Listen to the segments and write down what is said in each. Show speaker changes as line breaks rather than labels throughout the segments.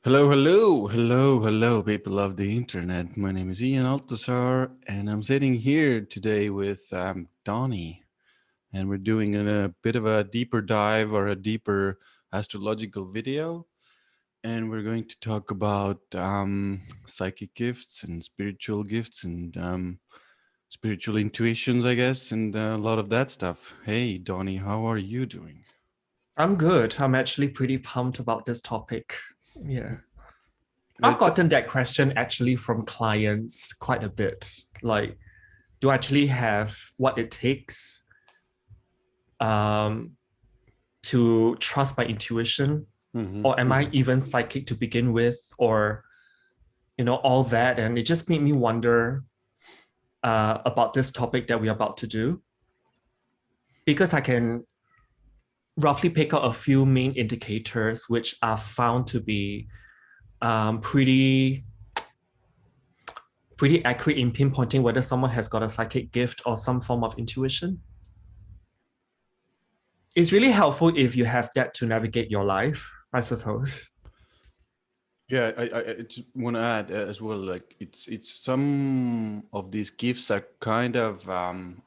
Hello, people of the internet. My name is Ian Altasar, and I'm sitting here today with Donny, and we're doing a bit of a deeper dive or a deeper astrological video, and we're going to talk about psychic gifts and spiritual gifts and spiritual intuitions, I guess, and a lot of that stuff. Hey, Donny, how are you doing?
I'm good. I'm actually pretty pumped about this topic. Yeah. I've
It's
gotten that question actually from clients quite a bit. Like, do I actually have what it takes um, to trust my intuition?
Mhm,
Or am I
mhm.
even psychic to begin with? Or, all that. And it just made me wonder about this topic that we're about to do. Because I can roughly pick out a few main indicators which are found to be pretty accurate in pinpointing whether someone has got a psychic gift or some form of intuition. It's really helpful if you have that to navigate your life, I suppose.
Yeah, I just want to add as well, like it's some of these gifts are kind of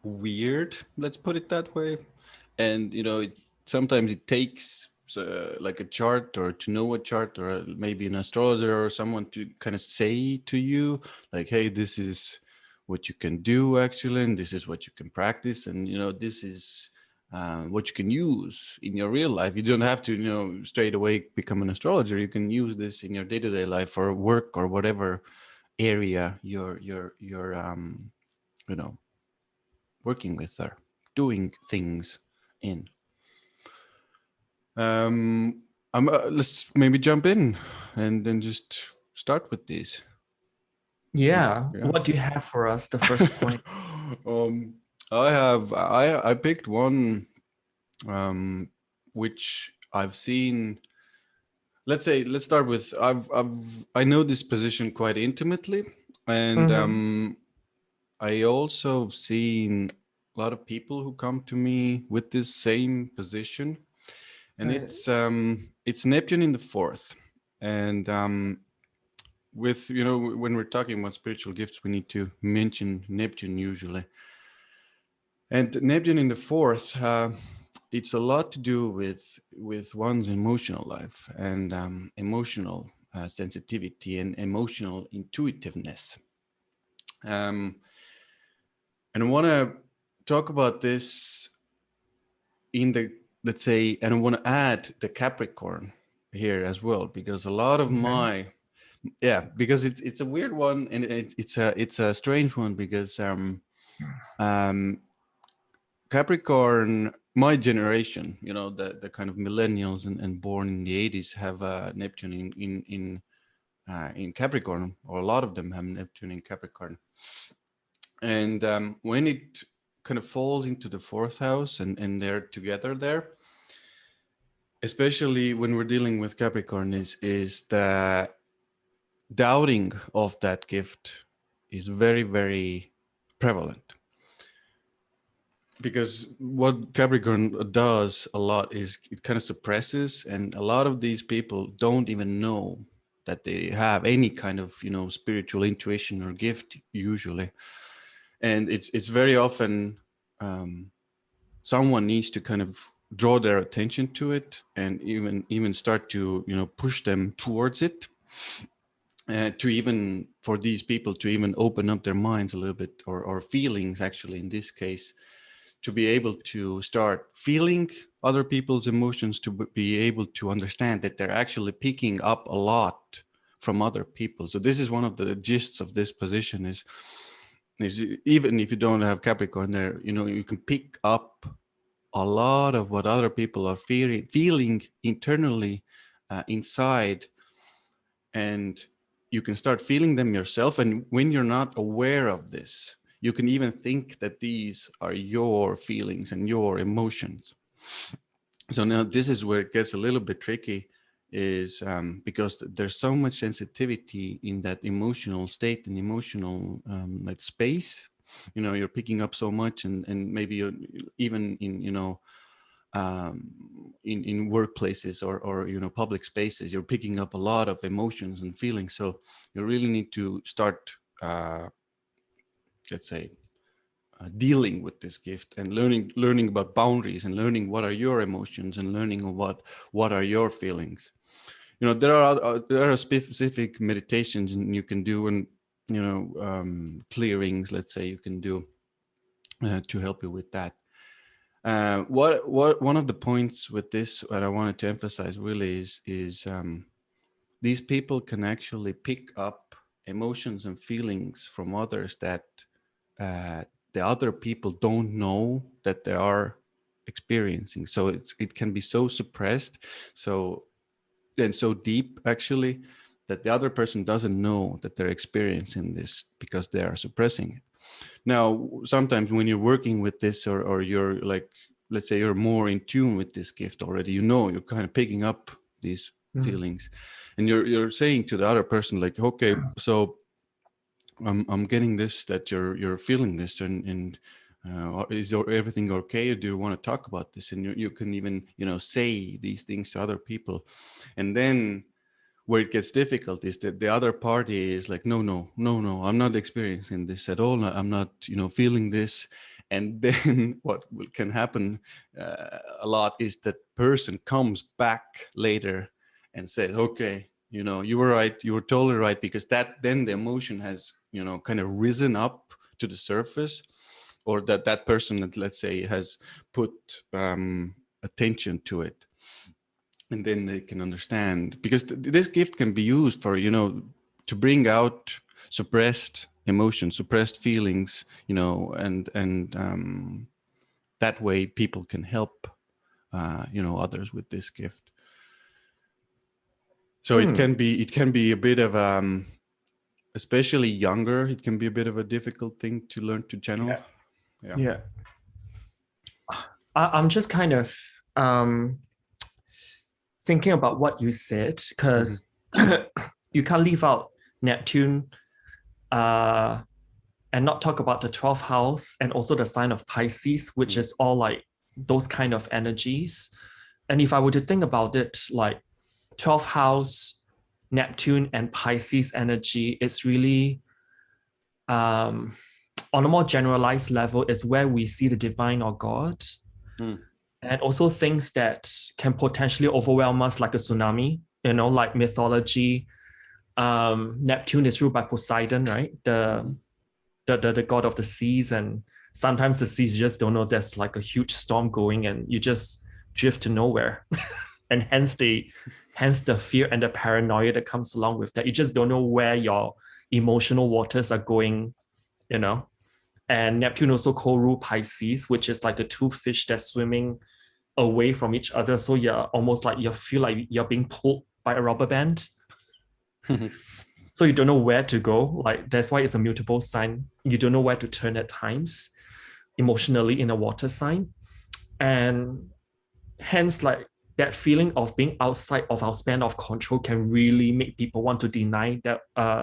weird, let's put it that way. And it sometimes it takes like a chart or to know a chart or maybe an astrologer or someone to kind of say to you like, hey, this is what you can do actually, and this is what you can practice, and this is what you can use in your real life. You don't have to, straight away become an astrologer. You can use this in your day-to-day life or work or whatever area you're you know working with or doing things in. Um, let's maybe jump in and then just start with these.
Yeah.
Yeah.
What do you have for us? The first point.
um, I picked one um, which I've seen. Let's start with I know this position quite intimately, and
Mm-hmm.
I also have seen a lot of people who come to me with this same position, and
Right.
it's Neptune in the fourth, and with when we're talking about spiritual gifts, we need to mention Neptune usually, and Neptune in the fourth. It's a lot to do with one's emotional life and emotional sensitivity and emotional intuitiveness. Um, and I want to talk about this in the, let's say, and I want to add the Capricorn here as well, because a lot of
Okay.
my, yeah, because it's a weird one, and it's a strange one, because um Capricorn, my generation, the kind of millennials and born in the 80s have Neptune in Capricorn, or a lot of them have Neptune in Capricorn. And when it kind of falls into the fourth house and they're together there, especially when we're dealing with Capricorn, is the doubting of that gift is very, very prevalent. Because what Capricorn does a lot is it kind of suppresses, and a lot of these people don't even know that they have any kind of spiritual intuition or gift usually, and it's very often um, someone needs to kind of draw their attention to it and even start to push them towards it, to even for these people to even open up their minds a little bit, or feelings actually in this case, to be able to start feeling other people's emotions, to be able to understand that they're actually picking up a lot from other people. So this is one of the gists of this position is even if you don't have Capricorn there, you can pick up a lot of what other people are feeling internally, inside, and you can start feeling them yourself. And when you're not aware of this, you can even think that these are your feelings and your emotions. So now this is where it gets a little bit tricky, is because there's so much sensitivity in that emotional state and emotional like space. You're picking up so much, and maybe you're even in in workplaces or public spaces. You're picking up a lot of emotions and feelings, so you really need to start, let's say, dealing with this gift and learning about boundaries and learning what are your emotions and learning what are your feelings. There are specific meditations you can do, and clearings, let's say, you can do to help you with that. What one of the points with this that I wanted to emphasize really is these people can actually pick up emotions and feelings from others that the other people don't know that they are experiencing. So it can be so suppressed, so deep actually, that the other person doesn't know that they're experiencing this because they are suppressing it. Now, sometimes when you're working with this, or you're like, let's say you're more in tune with this gift already, you're kind of picking up these feelings, and you're saying to the other person, like, okay, so I'm getting this, that you're feeling this, and is everything okay? Or do you want to talk about this? And you can even say these things to other people. And then where it gets difficult is that the other party is like, no, I'm not experiencing this at all. I'm not feeling this. And then what can happen a lot is that person comes back later and says, okay, you were right, you were totally right, because then the emotion has kind of risen up to the surface, or that person, let's say, has put attention to it, and then they can understand, because this gift can be used for to bring out suppressed emotions, suppressed feelings, and that way people can help others with this gift. So it can be a bit of especially younger, it can be a bit of a difficult thing to learn to channel.
Yeah. I'm just kind of thinking about what you said, because you can't leave out Neptune and not talk about the 12th house and also the sign of Pisces, which is all like those kind of energies. And if I were to think about it, like 12th house, Neptune and Pisces energy, it's really on a more generalized level, is where we see the divine or God. And also things that can potentially overwhelm us, like a tsunami, like mythology. Neptune is ruled by Poseidon, right? The god of the seas, and sometimes the seas just don't know there's like a huge storm going, and you just drift to nowhere. And hence the fear and the paranoia that comes along with that. You just don't know where your emotional waters are going, And Neptune also co-rule Pisces, which is like the two fish that's swimming away from each other. So you're almost like, you feel like you're being pulled by a rubber band. So you don't know where to go. Like, that's why it's a mutable sign. You don't know where to turn at times emotionally in a water sign. And hence, like, that feeling of being outside of our span of control can really make people want to deny that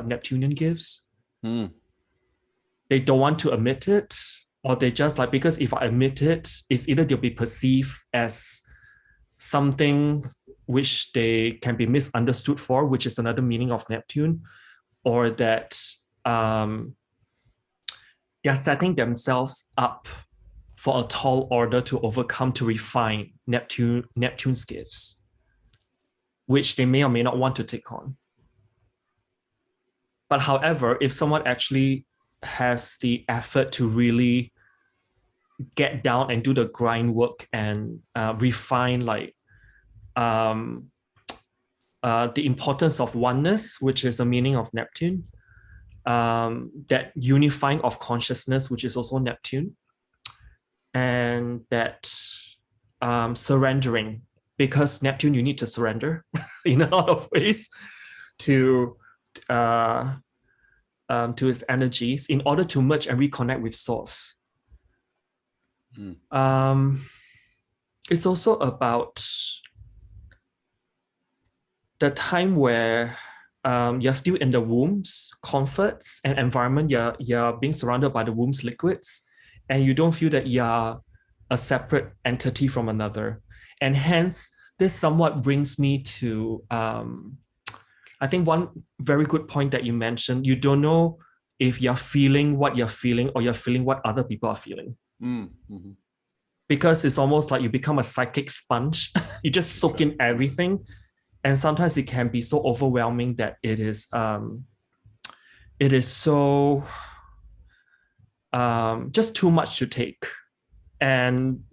Neptunian gifts. They don't want to admit it, or they just like, because if I admit it, it's either they'll be perceived as something which they can be misunderstood for, which is another meaning of Neptune, or that they're setting themselves up for a tall order to overcome, to refine Neptune's gifts, which they may or may not want to take on. But however, if someone actually has the effort to really get down and do the grind work and refine, like, the importance of oneness, which is the meaning of Neptune, that unifying of consciousness, which is also Neptune, and that surrendering, because Neptune, you need to surrender in a lot of ways to its energies in order to merge and reconnect with source. It's also about the time where you're still in the womb's comforts and environment. You're being surrounded by the womb's liquids, and you don't feel that you're a separate entity from another. And hence, this somewhat brings me to, I think one very good point that you mentioned, you don't know if you're feeling what you're feeling or you're feeling what other people are feeling.
Mm-hmm.
Because it's almost like you become a psychic sponge. You just soak in everything. And sometimes it can be so overwhelming that it is so just too much to take. And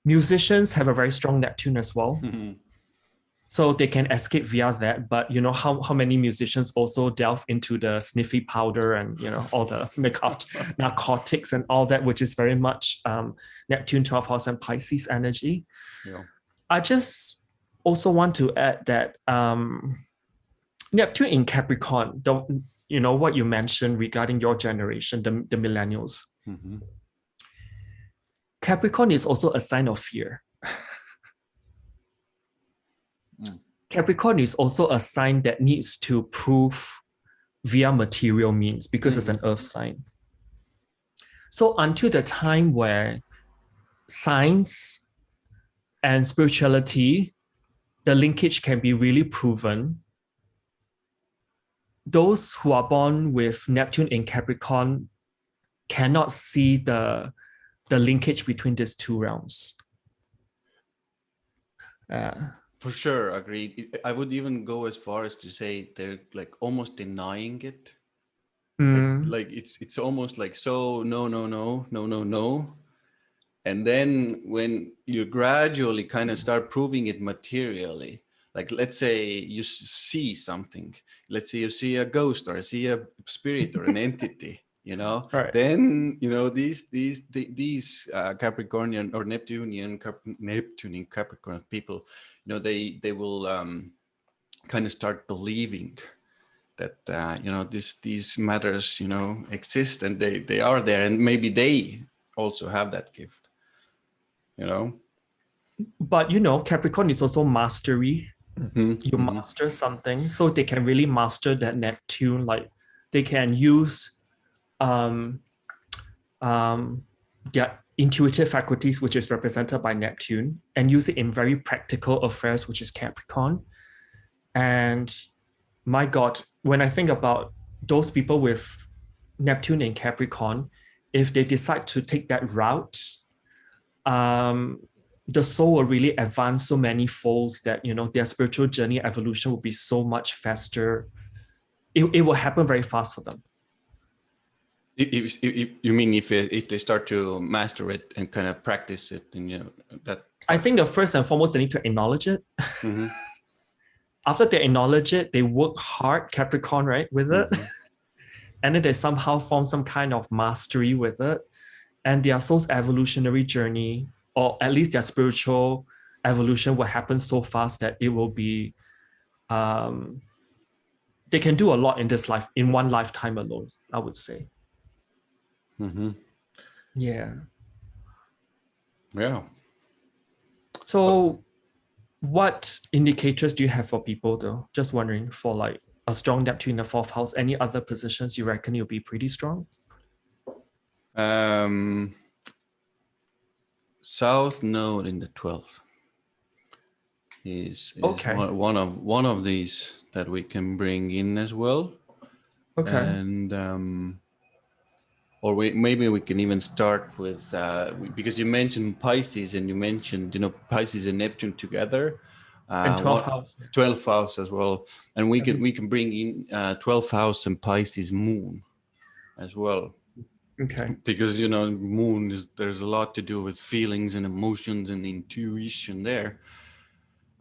musicians have a very strong Neptune as well.
Mm-hmm.
So they can escape via that. But you know, how many musicians also delve into the sniffy powder and, you know, all the narcotics and all that, which is very much Neptune 12th house and Pisces energy.
Yeah.
I just also want to add that Neptune in Capricorn, you know, what you mentioned regarding your generation, the millennials.
Mm-hmm.
Capricorn is also a sign of fear. Capricorn is also a sign that needs to prove via material means because it's an earth sign. So until the time where science and spirituality, the linkage can be really proven, those who are born with Neptune in Capricorn cannot see the linkage between these two realms.
For sure, agreed. I would even go as far as to say they're like almost denying it. Like it's almost like, so no. And then when you gradually kind of start proving it materially, like let's say you see something, let's say you see a ghost or see a spirit or an entity, you know,
Right.
then, you know, these Capricornian or Neptunian Capricorn people, you know, they will kind of start believing that you know, these matters, you know, exist, and they are there, and maybe they also have that gift, you know.
But you know, Capricorn is also mastery. You master something, so they can really master that Neptune. Like they can use their intuitive faculties, which is represented by Neptune, and use it in very practical affairs, which is Capricorn. And my God, when I think about those people with Neptune in Capricorn, if they decide to take that route, the soul will really advance so many folds that, you know, their spiritual journey evolution will be so much faster. It will happen very fast for them.
You mean if they start to master it and kind of practice it, and you know that?
I think the first and foremost, they need to acknowledge it. After they acknowledge it, they work hard, Capricorn, right, with it. And then they somehow form some kind of mastery with it. And their soul's evolutionary journey, or at least their spiritual evolution, will happen so fast that it will be, they can do a lot in this life, in one lifetime alone, I would say. Yeah. So what indicators do you have for people though? Just wondering, for like a strong Neptune in the fourth house, any other positions you reckon you'll be pretty strong?
South node in the 12th is
Okay.
one of these that we can bring in as well.
Okay.
And or maybe we can even start with because you mentioned Pisces, and you mentioned, you know, Pisces and Neptune together,
and 12th house.
12th house as well, and we can bring in 12th house and Pisces moon as well.
Okay.
Because, you know, moon there's a lot to do with feelings and emotions and intuition there.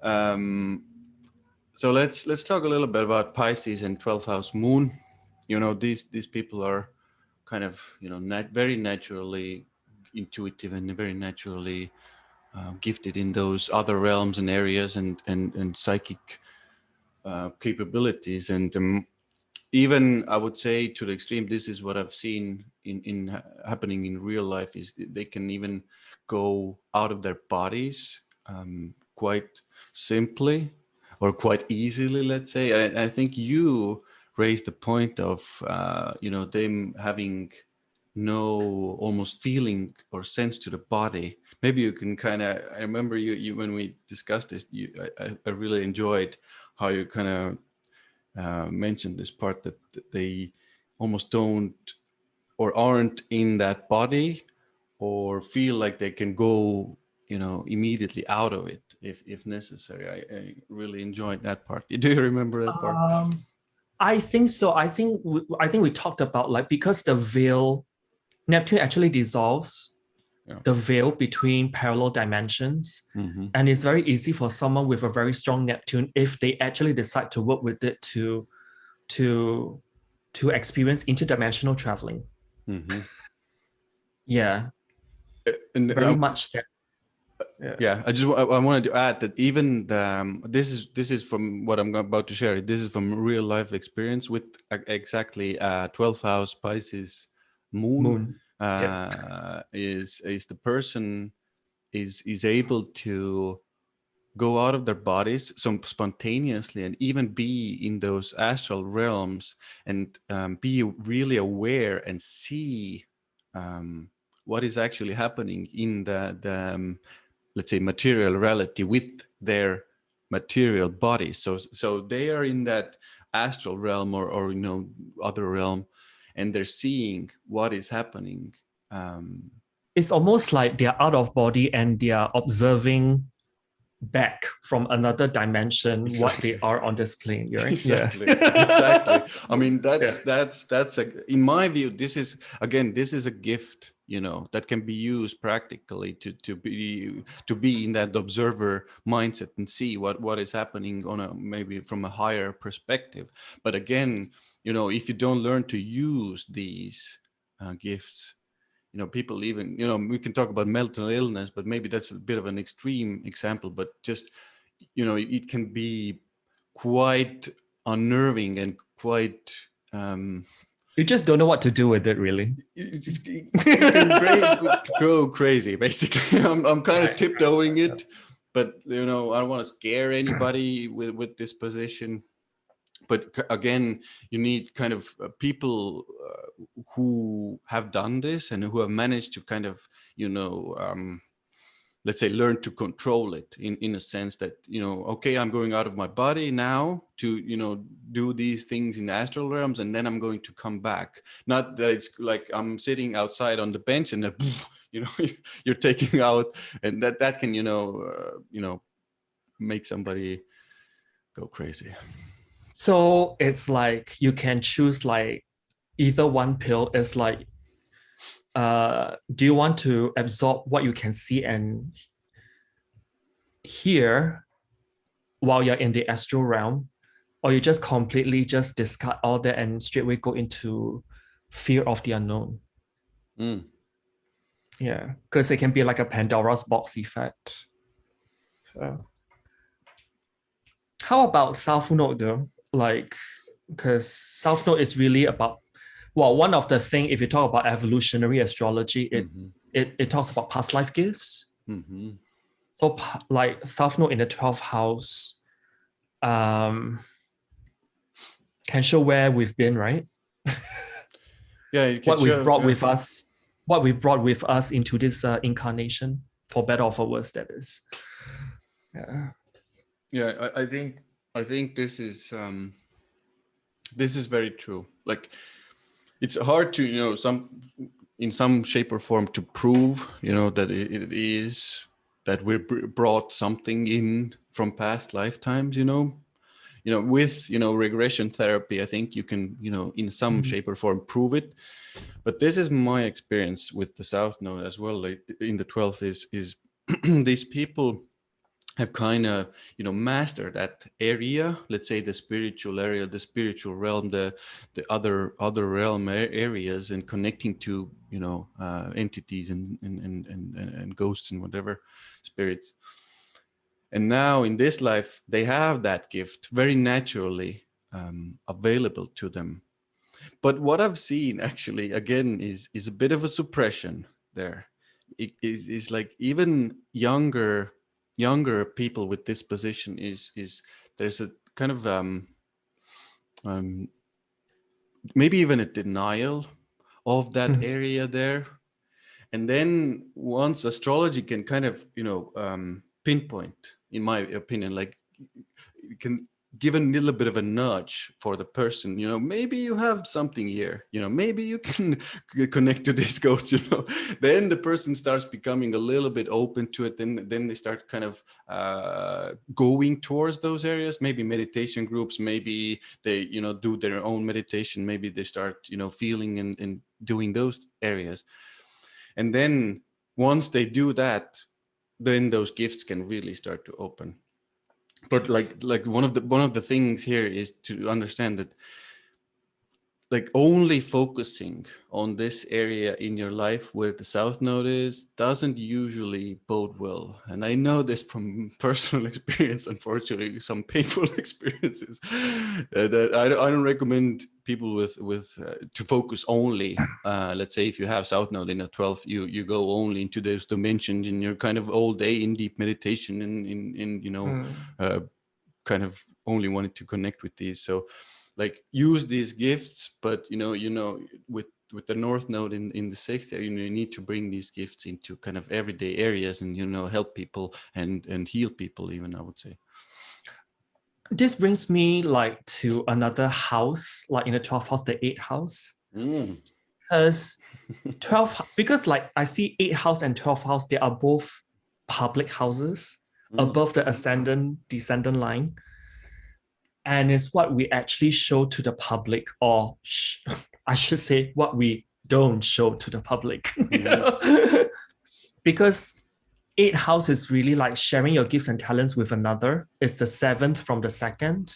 So let's talk a little bit about Pisces and 12th house moon. You know, these people are kind of, you know, very naturally intuitive and very naturally gifted in those other realms and areas and psychic capabilities. And even I would say to the extreme, this is what I've seen in happening in real life, is they can even go out of their bodies quite simply or quite easily, let's say. I think you raised the point of you know, them having no almost feeling or sense to the body. Maybe you can kind of, I remember you when we discussed this, I really enjoyed how you kind of mentioned this part that they almost don't or aren't in that body or feel like they can go, immediately out of it if necessary. I really enjoyed that part. Do you remember that part?
I think so. I think we talked about, like, because the veil, Neptune actually dissolves the veil between parallel dimensions.
Mm-hmm.
And it's very easy for someone with a very strong Neptune, if they actually decide to work with it, to experience interdimensional traveling.
Mm-hmm.
Yeah.
And
Very much that.
Yeah, I wanted to add that even this is from what I'm about to share. This is from real life experience with exactly 12th house Pisces moon. Is the person is able to go out of their bodies so spontaneously and even be in those astral realms and be really aware and see what is actually happening in the let's say material reality with their material bodies. So they are in that astral realm or other realm, and they're seeing what is happening.
It's almost like they're out of body and they are observing back from another dimension what they are on this plane, right?
Exactly.
Yeah.
Exactly. I mean, that's in my view, this is a gift, that can be used practically to be in that observer mindset and see what is happening on a maybe from a higher perspective. But again, if you don't learn to use these gifts, people even, we can talk about mental illness, but maybe that's a bit of an extreme example, but just, it can be quite unnerving and quite,
You just don't know what to do with it, really.
it can go crazy, basically. I'm kind of tiptoeing it, but, I don't want to scare anybody with this position. But again, you need kind of people who have done this and who have managed to kind of, let's say, learn to control it in a sense that, okay, I'm going out of my body now to, do these things in the astral realms, and then I'm going to come back. Not that it's like I'm sitting outside on the bench and then, you're taking out, and that can, make somebody go crazy.
So it's like you can choose like either one pill. Is like, do you want to absorb what you can see and hear while you're in the astral realm, or you just completely just discard all that and straightway go into fear of the unknown? Yeah, because it can be like a Pandora's box effect. So how about South Node though? Like, because South Node is really about, well, one of the thing, if you talk about evolutionary astrology, it talks about past life gifts. So like South Node in the 12th house can show where we've been, right?
Yeah,
what we've brought with us, what we've brought with us into this incarnation, for better or for worse, that is.
Yeah, I think this is very true. Like, it's hard to, in some shape or form to prove, that it is that we brought something in from past lifetimes, with, regression therapy. I think you can, in some shape or form prove it. But this is my experience with the South Node as well. Like in the 12th is these people have kind of, mastered that area, let's say the spiritual area, the spiritual realm, the other realm areas, and connecting to, entities and ghosts and whatever, spirits. And now in this life, they have that gift very naturally available to them. But what I've seen actually, again, is a bit of a suppression there. It is like even younger people with this position is there's a kind of maybe even a denial of that area there. And then once astrology can kind of, pinpoint, in my opinion, like you can give a little bit of a nudge for the person, maybe you have something here, maybe you can connect to this ghost, then the person starts becoming a little bit open to it. Then they start kind of going towards those areas, maybe meditation groups, maybe they, do their own meditation, maybe they start, feeling and doing those areas. And then once they do that, then those gifts can really start to open. But like one of the things here is to understand that like only focusing on this area in your life where the south node is doesn't usually bode well. And I know this from personal experience, unfortunately, some painful experiences, that I don't recommend people with to focus only. Let's say if you have south node in a 12th, you go only into those dimensions in your kind of all day in deep meditation and kind of only wanted to connect with these. So like use these gifts, but with the north node in the 6th, you need to bring these gifts into kind of everyday areas and help people and heal people even, I would say.
This brings me like to another house, like in the 12th house, the 8th house. Because 12, because like I see 8th house and 12th house, they are both public houses above the ascendant descendant line. And it's what we actually show to the public, or I should say what we don't show to the public. Because 8th house is really like sharing your gifts and talents with another. It's the 7th from the 2nd.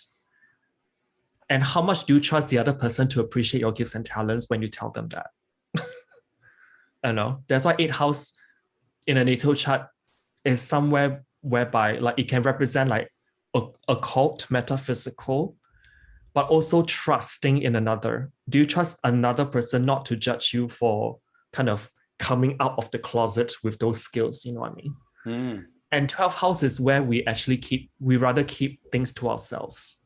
And how much do you trust the other person to appreciate your gifts and talents when you tell them that? I know. That's why 8th house in a natal chart is somewhere whereby like it can represent like occult, metaphysical, but also trusting in another. Do you trust another person not to judge you for kind of coming out of the closet with those skills? You know what I mean? And 12th house is where we actually rather keep things to ourselves.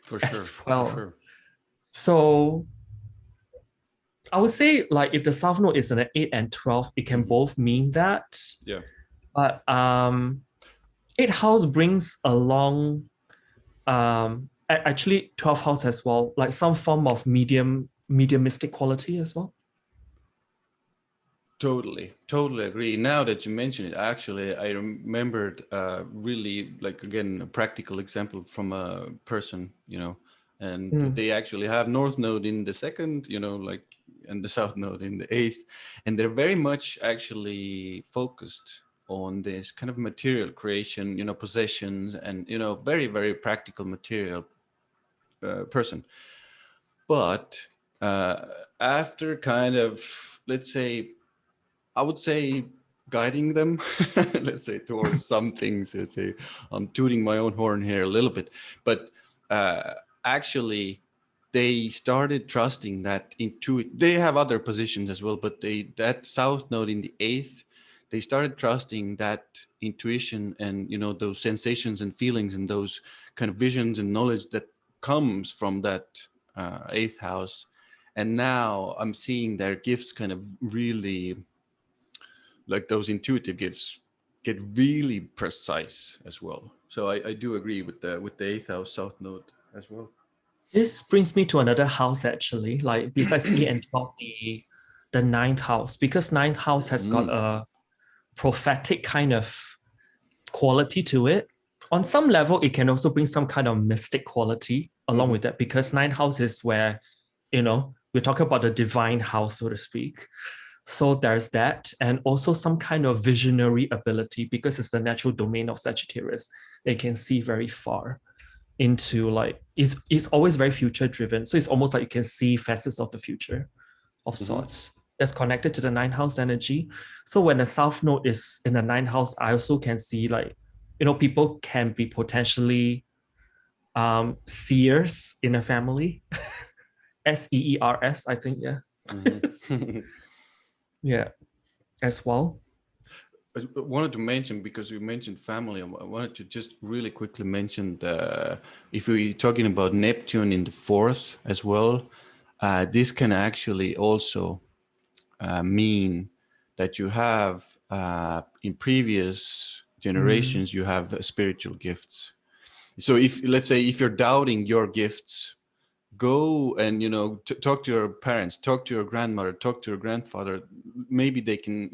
For sure.
As well.
For sure.
So I would say like if the south node is an 8 and 12, it can both mean that.
Yeah.
But 8th house brings along actually 12th house as well, like some form of mediumistic quality as well.
Totally agree. Now that you mention it, actually, I remembered really, like, again, a practical example from a person, and they actually have north node in the 2nd, like, and the south node in the 8th, and they're very much actually focused on this kind of material creation, possessions, and very, very practical material person. But after kind of, let's say, I would say guiding them, let's say, towards some things. Let's say I'm tooting my own horn here a little bit, but actually they started trusting that they have other positions as well, but that south node in the 8th, they started trusting that intuition and those sensations and feelings and those kind of visions and knowledge that comes from that 8th house. And now I'm seeing their gifts kind of really, like those intuitive gifts, get really precise as well. So I do agree with the 8th house south node as well.
This brings me to another house actually, like besides 8 and 12, the 9th house, because 9th house has got a prophetic kind of quality to it. On some level, it can also bring some kind of mystic quality along with that, because 9th house is where, we're talking about the divine house, so to speak. So there's that, and also some kind of visionary ability, because it's the natural domain of Sagittarius. They can see very far into, like, it's always very future driven. So it's almost like you can see facets of the future of sorts. That's connected to the 9th house energy. So when the south node is in the 9th house, I also can see, like, people can be potentially seers in a family. SEERS, I think, yeah. Yeah, as well.
I wanted to mention, because you mentioned family, I wanted to just really quickly mention if we're talking about Neptune in the 4th as well, this can actually also mean that you have in previous generations you have spiritual gifts. So if, let's say, if you're doubting your gifts, go and talk to your parents, talk to your grandmother, talk to your grandfather. Maybe they can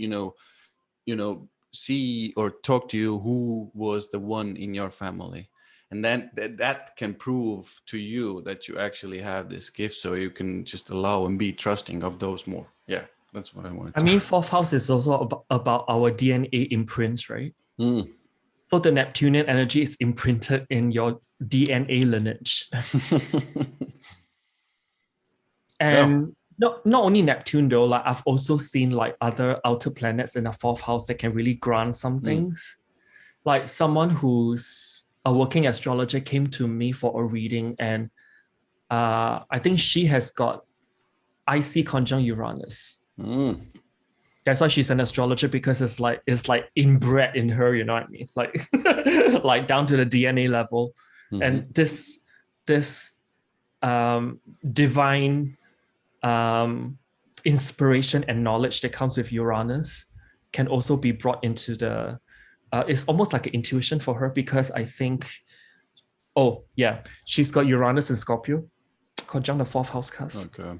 see or talk to you who was the one in your family, and then that can prove to you that you actually have this gift, so you can just allow and be trusting of those more. Yeah, that's what I wanted to.
I mean, fourth house is also about our DNA imprints, right? So the Neptunian energy is imprinted in your DNA lineage. And not only Neptune though, like I've also seen like other outer planets in the fourth house that can really grant some things. Like someone who's a working astrologer came to me for a reading, and I think she has got IC conjunct Uranus. That's why she's an astrologer, because it's like inbred in her, you know what I mean? Like like down to the DNA level. And this divine inspiration and knowledge that comes with Uranus can also be brought into the it's almost like an intuition for her, because I think she's got Uranus and Scorpio conjunct the fourth house cusp.
Okay.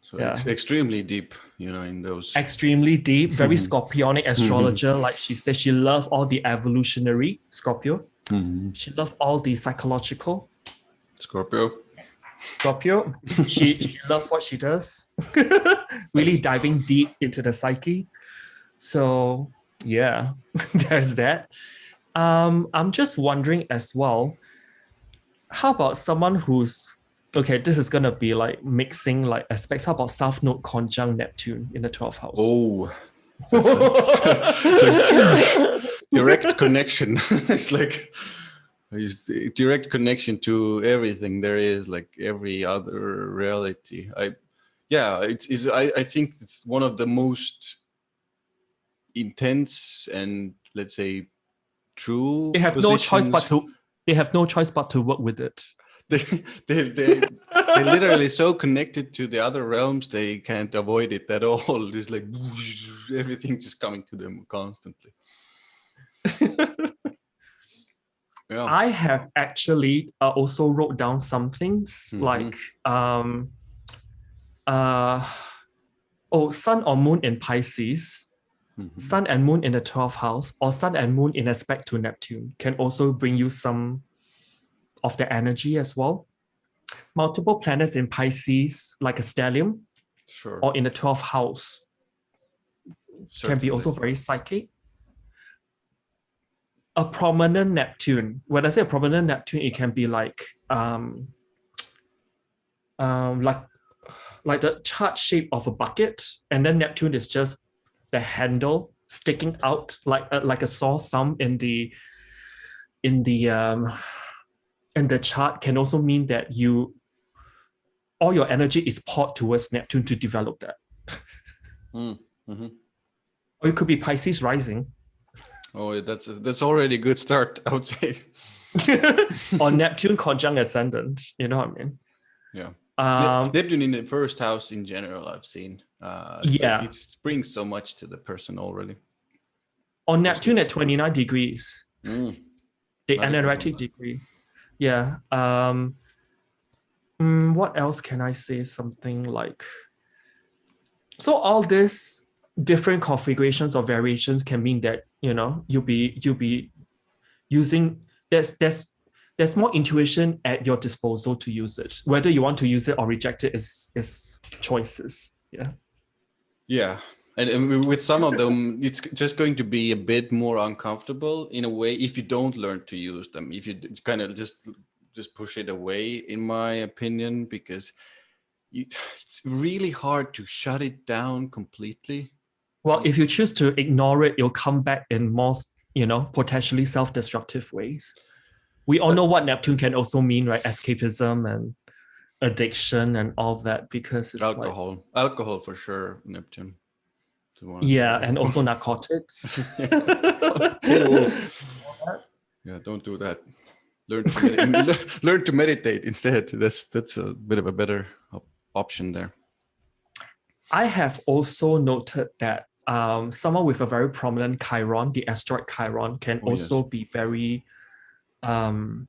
So extremely deep, in those.
Extremely deep, very Scorpionic astrologer. Like she says, she loves all the evolutionary Scorpio. She loves all the psychological
Scorpio.
She loves what she does. Really diving deep into the psyche. So yeah, there's that. I'm just wondering as well, how about someone who's okay, this is gonna be like mixing like aspects. How about South Node conjunct Neptune in the 12th house?
Oh, it's like direct connection. It's like direct connection to everything there is, like every other reality. I think it's one of the most intense and, let's say, true.
They have no choice but to work with it.
They're literally so connected to the other realms, they can't avoid it at all. It's like everything just coming to them constantly. Yeah.
I have actually also wrote down some things like Sun or Moon in Pisces, Sun and Moon in the 12th house, or Sun and Moon in aspect to Neptune can also bring you some of the energy as well. Multiple planets in Pisces, like a stellium, or in the 12th house, can be also very psychic. A prominent Neptune. When I say a prominent Neptune, it can be like the chart shape of a bucket, and then Neptune is just the handle sticking out like a sore thumb in the chart. Can also mean that all your energy is poured towards Neptune to develop that. Or it could be Pisces rising.
Oh, that's already a good start, I would say.
Or Neptune conjunct ascendant, you know what I mean?
Yeah. Neptune in the first house in general, I've seen. It brings so much to the person already.
Or Neptune at 29 degrees. The energetic degree. Yeah. What else can I say? Something like, so all this different configurations or variations can mean that you'll be using there's more intuition at your disposal to use it. Whether you want to use it or reject it is choices.
Yeah. And with some of them, it's just going to be a bit more uncomfortable in a way if you don't learn to use them. If you kind of just push it away, in my opinion, because it's really hard to shut it down completely.
Well, if you choose to ignore it, it'll come back in more, potentially self-destructive ways. We all know what Neptune can also mean, right? Escapism and addiction and all of that, because it's
alcohol for sure, Neptune.
Yeah, and also narcotics.
Yeah, don't do that. Learn to meditate instead. That's a bit of a better option there.
I have also noted that someone with a very prominent Chiron, the asteroid Chiron, can also be very, they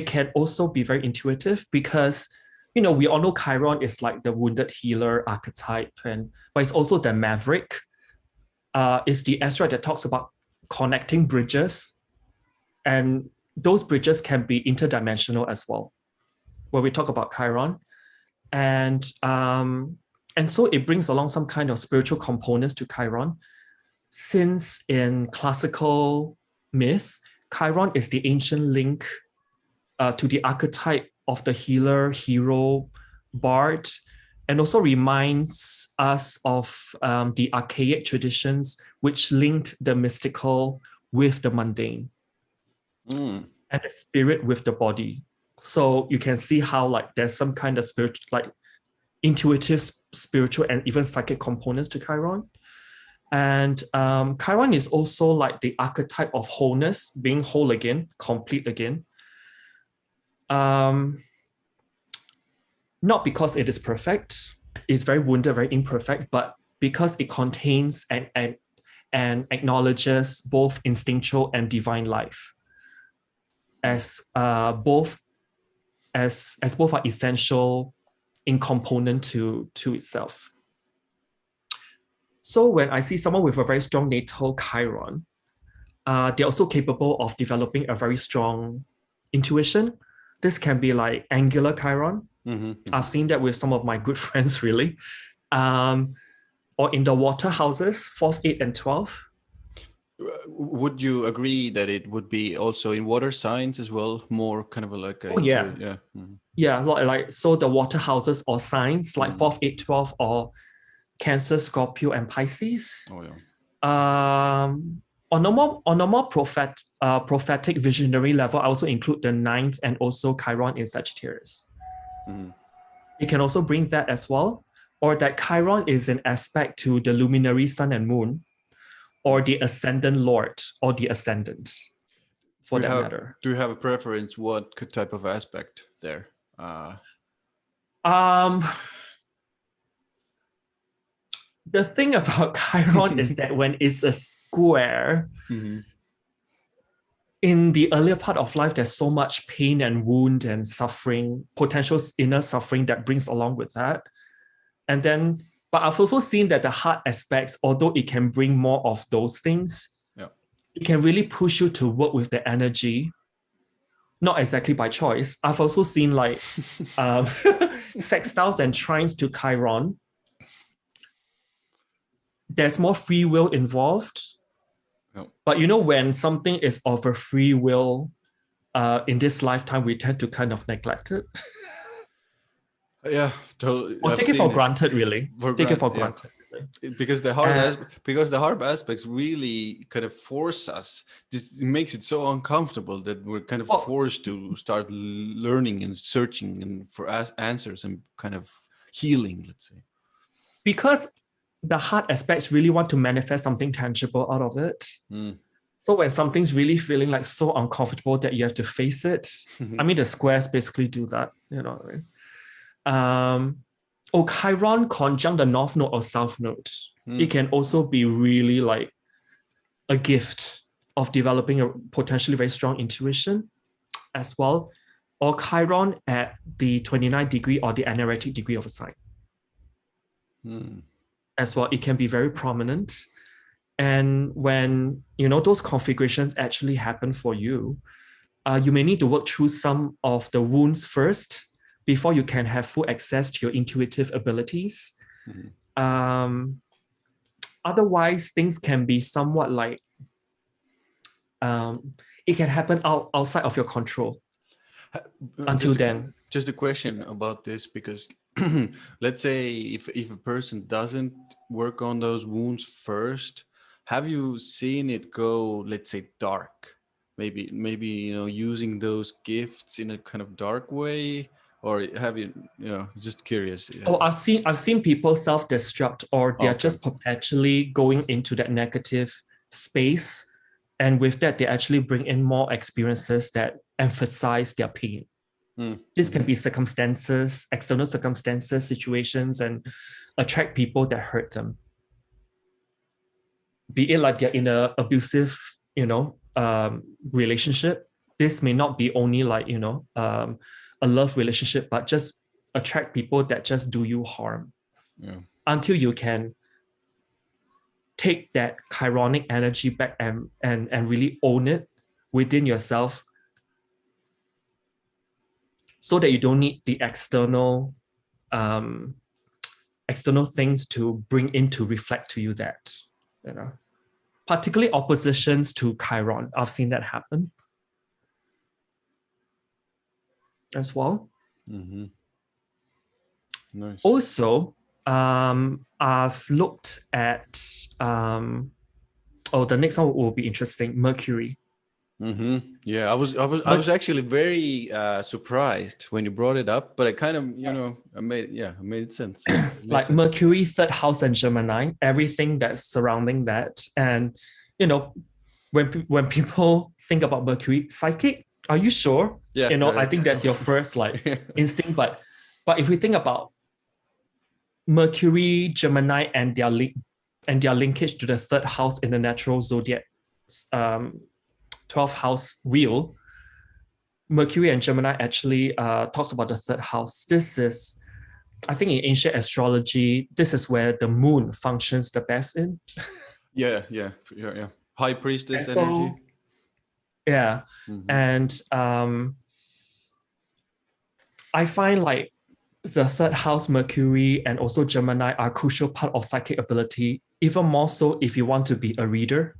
can also be very intuitive because, you know, we all know Chiron is like the wounded healer archetype, but it's also the maverick. It's the asteroid that talks about connecting bridges, and those bridges can be interdimensional as well, where we talk about Chiron. And so it brings along some kind of spiritual components to Chiron. Since in classical myth, Chiron is the ancient link to the archetype of the healer, hero, bard, and also reminds us of the archaic traditions which linked the mystical with the mundane and the spirit with the body. So you can see how like there's some kind of spiritual, like intuitive, spiritual, and even psychic components to Chiron. And Chiron is also like the archetype of wholeness, being whole again, complete again. Not because it is perfect, it's very wounded, very imperfect, but because it contains and acknowledges both instinctual and divine life as both are essential in component to itself. So when I see someone with a very strong natal Chiron, they're also capable of developing a very strong intuition. This can be like angular Chiron. I've seen that with some of my good friends, really. Or in the water houses, 4th, 8th, and 12th.
Would you agree that it would be also in water signs as well, more kind of like a...
Yeah, like so the water houses or signs like 4th, 8th, 12th, or Cancer, Scorpio, and Pisces. On a more prophetic visionary level, I also include the 9th and also Chiron in Sagittarius. It can also bring that as well, or that Chiron is an aspect to the luminary sun and moon, or the ascendant lord, or the ascendant, for that matter.
Do you have a preference? What type of aspect there?
The thing about Chiron is that when it's a square, in the earlier part of life, there's so much pain and wound and suffering, potential inner suffering that brings along with that. And then, but I've also seen that the heart aspects, although it can bring more of those things, it can really push you to work with the energy, not exactly by choice. I've also seen like sextiles and trines to Chiron. There's more free will involved. But you know, when something is of a free will in this lifetime, we tend to kind of neglect it.
Totally.
Or take it for granted, really. Take it for granted.
Because the hard aspects really kind of force us. It makes it so uncomfortable that we're kind of forced to start learning and searching and for answers and kind of healing, let's say.
Because the hard aspects really want to manifest something tangible out of it. So when something's really feeling like so uncomfortable that you have to face it, I mean, the squares basically do that, you know what I mean? Chiron conjunct the north node or south node. It can also be really like a gift of developing a potentially very strong intuition as well. Or Chiron at the 29th degree or the anaretic degree of a sign. As well, it can be very prominent. And when, you know, those configurations actually happen for you, you may need to work through some of the wounds first before you can have full access to your intuitive abilities. Otherwise, things can be somewhat like, it can happen outside of your control until then.
Just a question about this, because let's say if a person doesn't work on those wounds first, have you seen it go, let's say, dark? Maybe you know, using those gifts in a kind of dark way, or have you know, just curious.
I've seen people self-destruct, or they're just perpetually going into that negative space, and with that they actually bring in more experiences that emphasize their pain. This can be circumstances, external circumstances, situations, and attract people that hurt them. Be it like they're in an abusive, relationship. This may not be only like, a love relationship, but just attract people that just do you harm.
Yeah.
Until you can take that chironic energy back and really own it within yourself, so that you don't need the external things to bring in to reflect to you that, particularly oppositions to Chiron. I've seen that happen as well.
Mm-hmm. Nice.
Also, I've looked at the next one will be interesting, Mercury.
Mm-hmm. Yeah, I was actually very surprised when you brought it up, but I kind of, it made sense.
Like sense. Mercury, third house, and Gemini, everything that's surrounding that. And, when people think about Mercury, psychic, are you sure?
Yeah.
I think that's your first instinct. But if we think about Mercury, Gemini, and their linkage to the third house in the natural zodiac 12th house wheel, Mercury and Gemini actually talks about the third house. This is, I think, in ancient astrology, this is where the moon functions the best in.
Yeah. High priestess energy.
Yeah. Mm-hmm. And I find like the third house, Mercury, and also Gemini are a crucial part of psychic ability, even more so if you want to be a reader.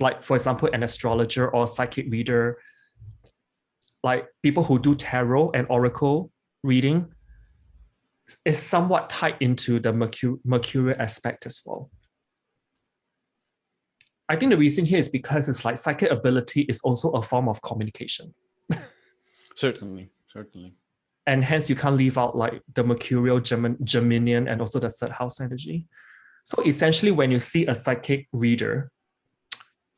Like, for example, an astrologer or psychic reader, like people who do tarot and oracle reading, is somewhat tied into the Mercurial aspect as well. I think the reason here is because it's like psychic ability is also a form of communication.
Certainly.
And hence you can't leave out like the Mercurial, Geminian, and also the third house energy. So essentially, when you see a psychic reader,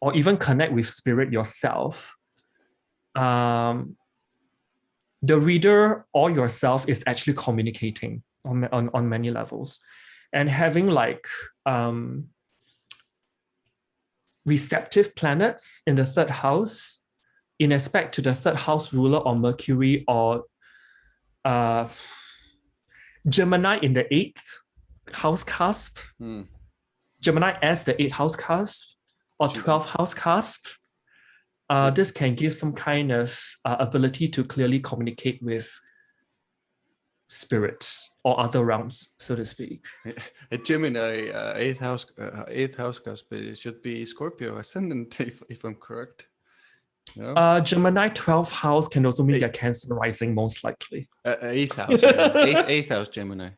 or even connect with spirit yourself, the reader or yourself is actually communicating on many levels. And having like receptive planets in the third house, in aspect to the third house ruler or Mercury or Gemini in the 8th house cusp, Gemini as the 8th house cusp, or 12th house cusp, this can give some kind of ability to clearly communicate with spirit or other realms, so to speak.
A Gemini 8th house cusp, it should be Scorpio ascendant, if I'm correct.
No? Gemini 12th house can also mean they're Cancer rising, most likely.
8th house, 8th house Gemini,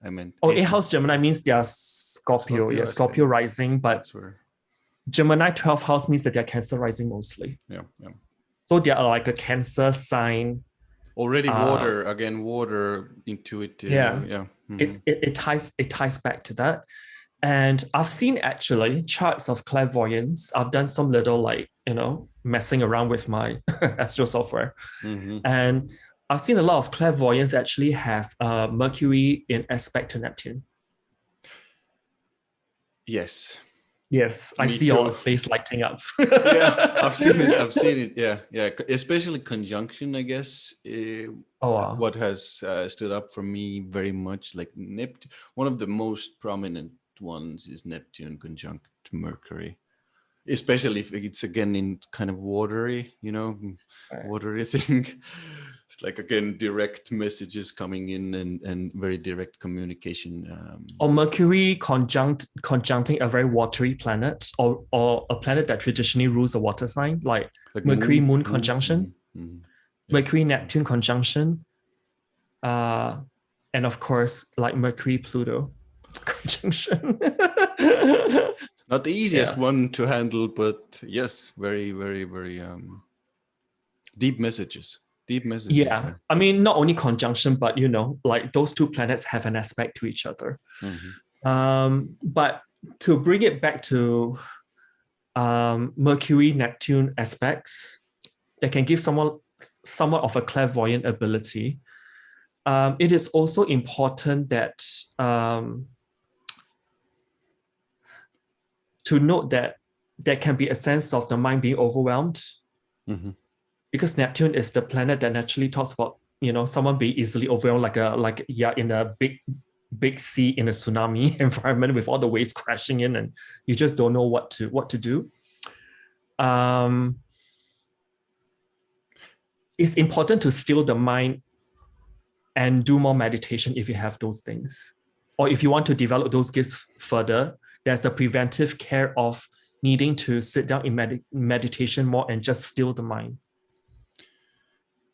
I meant.
8th house Gemini means they are Scorpio, Scorpio rising, but Gemini 12th house means that they're Cancer rising mostly.
Yeah.
So they are like a Cancer sign.
Already water intuitive. Yeah.
Mm-hmm. It ties back to that. And I've seen actually charts of clairvoyance. I've done some little messing around with my astro software. Mm-hmm. And I've seen a lot of clairvoyants actually have Mercury in aspect to Neptune.
Yes.
I see all the face lighting up.
Yeah, I've seen it. Yeah. Especially conjunction, I guess.
Wow.
What has stood up for me very much, like Neptune. One of the most prominent ones is Neptune conjunct Mercury, especially if it's again in kind of watery, watery thing. It's like, again, direct messages coming in and very direct communication.
Or Mercury conjuncting a very watery planet, or a planet that traditionally rules a water sign, like Mercury-Moon conjunction, Mercury-Neptune conjunction, and of course, like Mercury-Pluto conjunction.
Not the easiest one to handle, but yes, very, very, very deep messages.
Yeah, I mean, not only conjunction, but like those two planets have an aspect to each other. Mm-hmm. But to bring it back to Mercury-Neptune aspects, that can give someone somewhat of a clairvoyant ability, it is also important that to note that there can be a sense of the mind being overwhelmed, because Neptune is the planet that naturally talks about, you know, someone being easily overwhelmed, like in a big sea in a tsunami environment with all the waves crashing in, and you just don't know what to do. It's important to still the mind and do more meditation if you have those things, or if you want to develop those gifts further. There's a preventive care of needing to sit down in meditation more and just still the mind.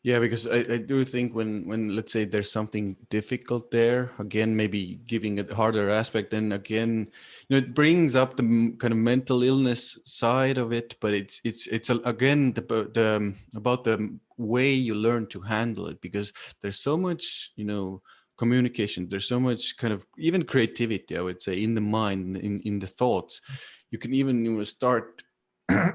Yeah, because I do think when let's say there's something difficult there, again, maybe giving it a harder aspect, then again, you know, it brings up the kind of mental illness side of it, but it's again the about the way you learn to handle it, because there's so much, you know, communication, there's so much kind of even creativity, I would say, in the mind, in the thoughts. You can even, you know,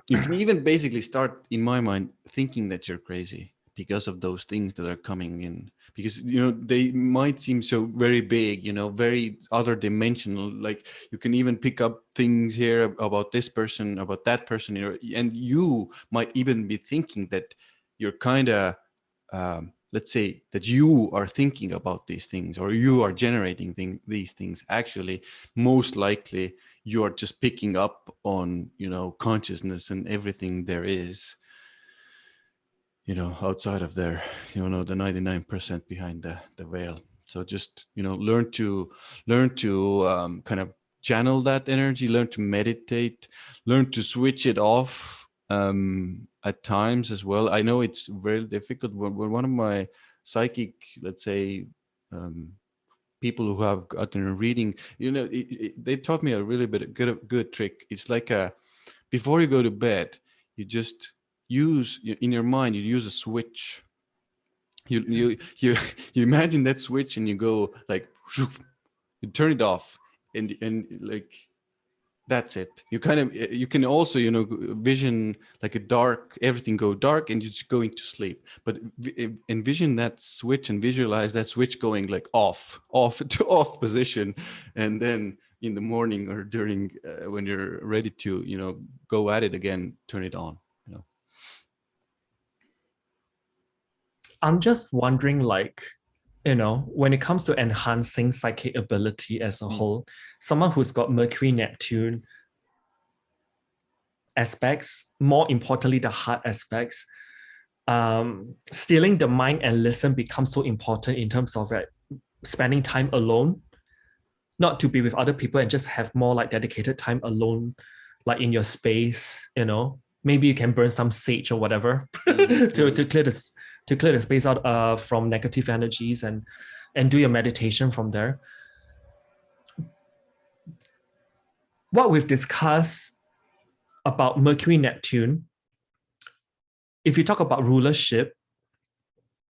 you can even basically start, in my mind, thinking that you're crazy because of those things that are coming in, because, you know, they might seem so very big, you know, very other dimensional. Like you can even pick up things here about this person, about that person, you know, and you might even be thinking that you're kind of, let's say that you are thinking about these things, or you are generating these things. Actually, most likely you are just picking up on, you know, consciousness and everything there is, you know, outside of there, you know, the 99% behind the veil. So just, you know, learn to kind of channel that energy, learn to meditate, learn to switch it off at times as well. I know it's very difficult. When one of my psychic, let's say, people who have gotten a reading, you know, they taught me a really good trick. It's like before you go to bed, you just use, in your mind, you use a switch. You imagine that switch, and you go like, you turn it off, and like, that's it. You kind of, you can also, you know, vision like a dark, everything go dark, and you're just going to sleep. But envision that switch and visualize that switch going like off to off position, and then in the morning or during when you're ready to, you know, go at it again, turn it on, you know.
I'm just wondering, like, you know, when it comes to enhancing psychic ability as a whole, someone who's got Mercury-Neptune aspects, more importantly, the heart aspects, stealing the mind and listen becomes so important in terms of spending time alone, not to be with other people, and just have more like dedicated time alone, like in your space, you know. Maybe you can burn some sage or whatever to clear the space out from negative energies, and do your meditation from there. What we've discussed about Mercury-Neptune, if you talk about rulership,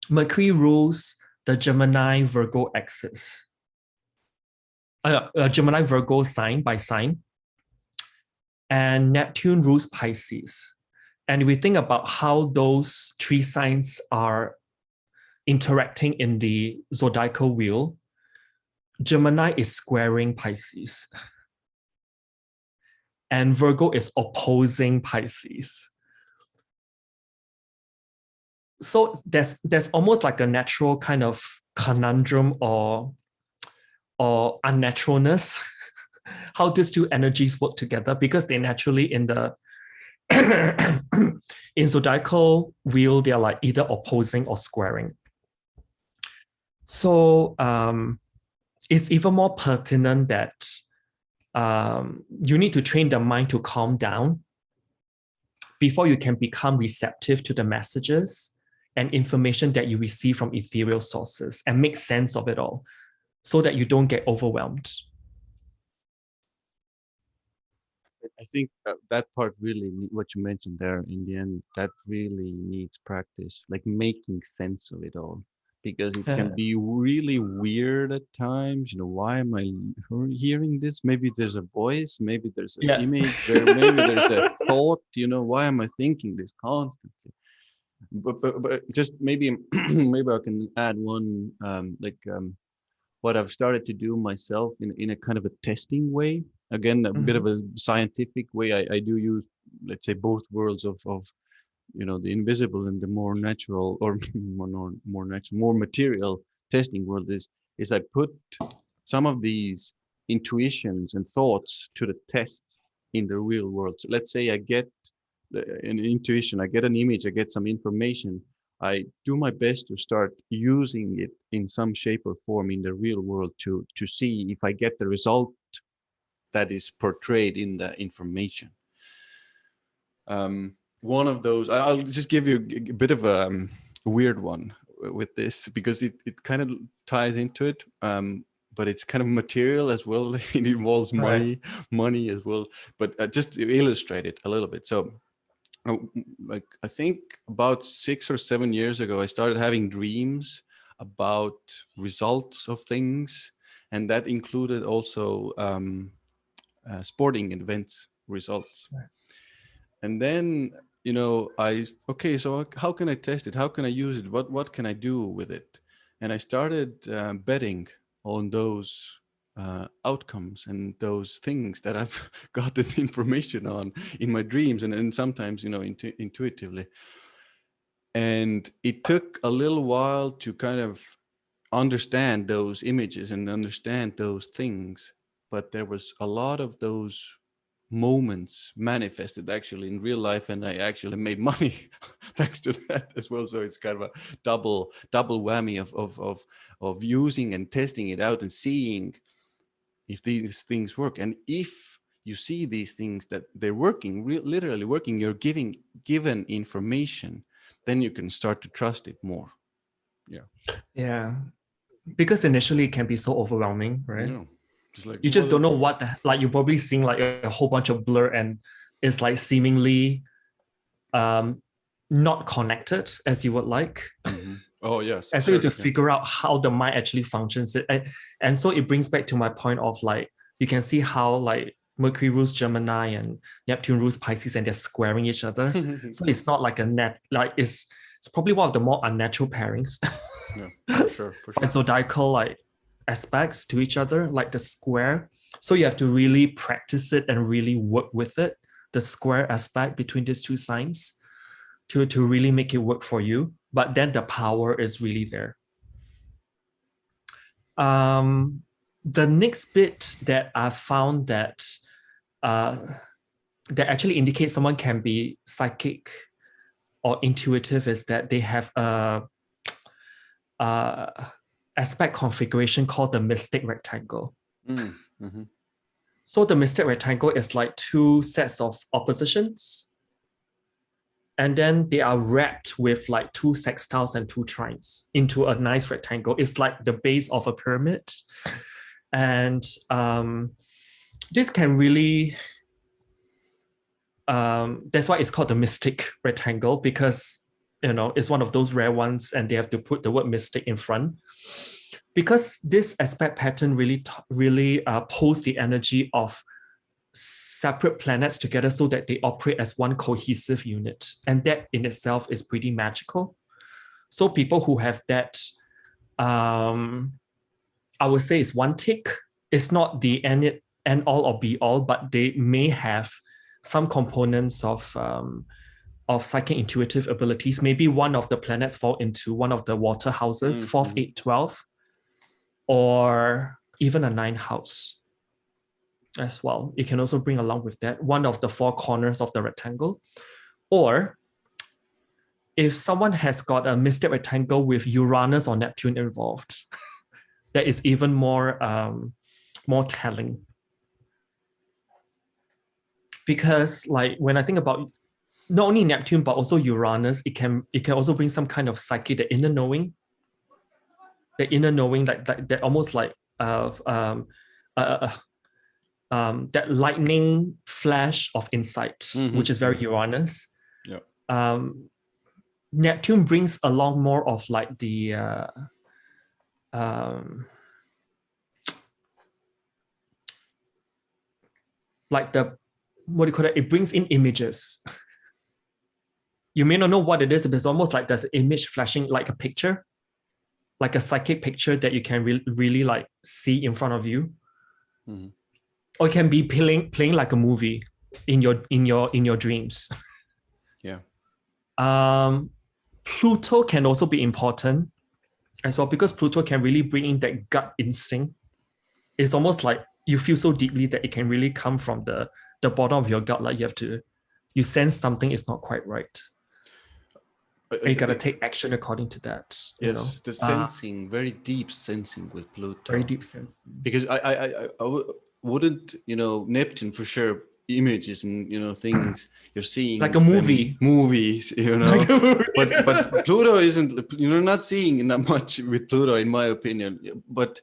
Mercury rules the Gemini-Virgo axis. Gemini-Virgo sign by sign. And Neptune rules Pisces. And we think about how those three signs are interacting in the zodiacal wheel. Gemini is squaring Pisces, and Virgo is opposing Pisces. So there's almost like a natural kind of conundrum or unnaturalness how these two energies work together, because they naturally in the in zodiacal wheel, they're like either opposing or squaring. So it's even more pertinent that you need to train the mind to calm down before you can become receptive to the messages and information that you receive from ethereal sources, and make sense of it all so that you don't get overwhelmed.
I think that part really, what you mentioned there in the end, that really needs practice, like making sense of it all, because it can be really weird at times. You know, why am I hearing this? Maybe there's a voice, maybe there's an image there, maybe there's a thought, you know, why am I thinking this constantly? but just maybe maybe I can add one what I've started to do myself in a kind of a testing way. Again, a bit of
Mhm.
a scientific way. I do use, let's say, both worlds of the invisible and the more natural, or more natural, more material testing world is I put some of these intuitions and thoughts to the test in the real world. So let's say I get an intuition, I get an image, I get some information. I do my best to start using it in some shape or form in the real world to see if I get the result that is portrayed in the information. One of those, I'll just give you a bit of a weird one with this, because it kind of ties into it, but it's kind of material as well. It involves
Right.
money as well, but just to illustrate it a little bit. So like I think about 6 or 7 years ago, I started having dreams about results of things, and that included also sporting events results.
Right.
And then okay, so how can I test it? How can I use it? What can I do with it? And I started betting on those outcomes and those things that I've gotten information on in my dreams, and sometimes intuitively. And it took a little while to kind of understand those images and understand those things, but there was a lot of those moments manifested actually in real life, and I actually made money thanks to that as well. So it's kind of a double whammy of using and testing it out and seeing if these things work. And if you see these things that they're working, literally working, you're given information, then you can start to trust it more. Yeah.
Yeah. Because initially it can be so overwhelming, right?
No, just like
You just don't know what like you're probably seeing like a whole bunch of blur, and it's like seemingly um not connected as you would like.
Mm-hmm. Oh yes,
And so you have to
certainly.
figure out how the mind actually functions. And so it brings back to my point of like, you can see how like Mercury rules Gemini and Neptune rules Pisces, and they're squaring each other. So it's not like a net, like it's probably one of the more unnatural pairings.
Yeah, for sure, for
By
sure.
zodiacal like aspects to each other, like the square. So you have to really practice it and really work with it, the square aspect between these two signs, to really make it work for you. But then the power is really there. Um, the next bit that I found uh, that actually indicates someone can be psychic or intuitive is that they have a aspect configuration called the mystic rectangle.
Mm-hmm.
So the mystic rectangle is like two sets of oppositions, and then they are wrapped with like two sextiles and two trines into a nice rectangle. It's like the base of a pyramid. And this can really, that's why it's called the mystic rectangle, because it's one of those rare ones, and they have to put the word mystic in front, because this aspect pattern really pulls the energy of separate planets together so that they operate as one cohesive unit. And that in itself is pretty magical. So people who have that, I would say, is one tick. It's not the end all or be all, but they may have some components of psychic intuitive abilities. Maybe one of the planets fall into one of the water houses, 4th, 8th, 12th, or even a 9th house as well. It can also bring along with that one of the four corners of the rectangle. Or if someone has got a mystic rectangle with Uranus or Neptune involved, that is even more telling. Because like when I think about not only Neptune but also Uranus, it can also bring some kind of psyche, the inner knowing, that almost like uh, that lightning flash of insight,
Mm-hmm.
which is very Uranus.
Yeah.
Neptune brings along more of like the like the, what do you call it? It brings in images. you may not know what it is, but it's almost like there's an image flashing, like a picture, like a psychic picture that you can really like see in front of you.
Mm-hmm.
Or it can be playing like a movie in your dreams.
Yeah.
Pluto can also be important as well, because Pluto can really bring in that gut instinct. It's almost like you feel so deeply that it can really come from the bottom of your gut. Like you sense something is not quite right. And you got to take action according to that.
Yes, the sensing, very deep sensing with Pluto.
Very deep sensing.
Because I wouldn't, Neptune for sure, images and things you're seeing
like a movie,
movies, like but Pluto isn't. You're not seeing that much with Pluto, in my opinion. But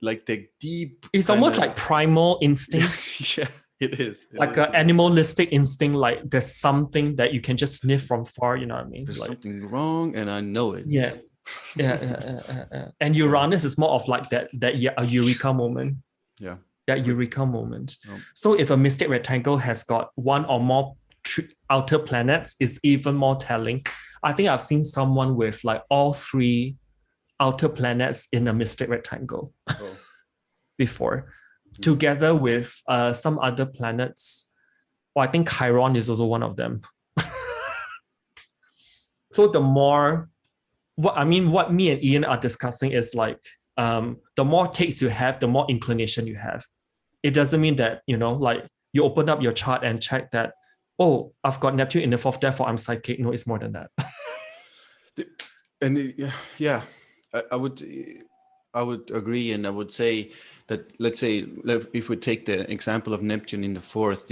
like the deep,
it's almost like primal instinct.
Yeah, it is.
Like an animalistic instinct, like there's something that you can just sniff from far, you know what I mean?
There's
like,
something wrong and I know it.
Yeah. Yeah. And Uranus is more of like that a eureka moment.
Yeah.
That eureka moment. So if a mystic rectangle has got one or more outer planets, it's even more telling. I think I've seen someone with like all 3 outer planets in a mystic rectangle before, together with some other planets. I think Chiron is also one of them. So the more, what me and Ian are discussing is like, the more takes you have, the more inclination you have. It doesn't mean that, like you open up your chart and check that, oh, I've got Neptune in the 4th, therefore I'm psychic. No, it's more than that.
And yeah, I would agree, and I would say that, let's say, if we take the example of Neptune in the 4th,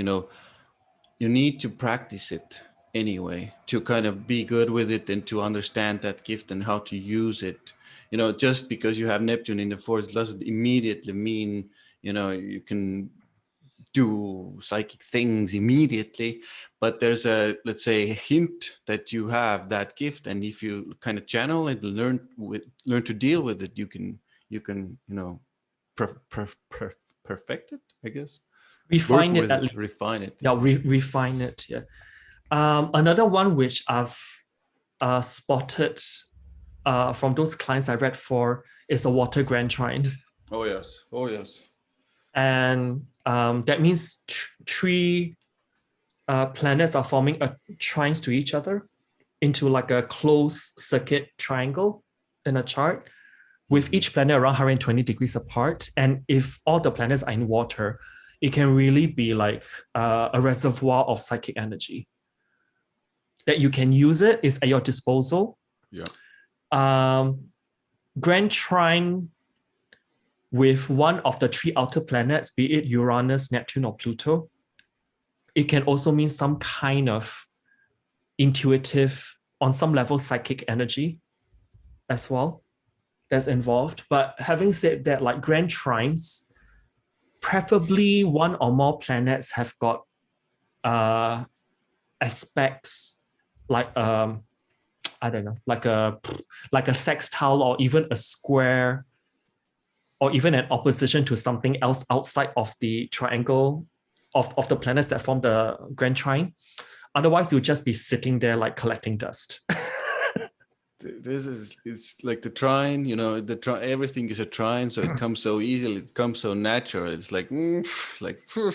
you need to practice it anyway to kind of be good with it and to understand that gift and how to use it. Just because you have Neptune in the 4th doesn't immediately mean you can do psychic things immediately, but there's a, let's say, a hint that you have that gift, and if you kind of channel it, learn to deal with it, you can perfect it, I guess.
Refine it at least.
Refine it.
Yeah, refine it. Yeah. Another one which I've spotted from those clients I read for is a water grand trine.
Oh yes.
And that means 3 planets are forming a trines to each other into like a closed circuit triangle in a chart, with each planet around 120 degrees apart. And if all the planets are in water, it can really be like a reservoir of psychic energy that you can use. It is at your disposal.
Yeah.
Grand trine with one of the 3 outer planets, be it Uranus, Neptune, or Pluto, it can also mean some kind of intuitive, on some level, psychic energy as well that's involved. But having said that, like grand trines, preferably one or more planets have got aspects like I don't know, like a sextile, or even a square, or even an opposition to something else outside of the triangle of the planets that form the grand trine. Otherwise, you'll just be sitting there like collecting dust.
It's like the trine, everything is a trine, so it comes so easily, it comes so natural. It's like so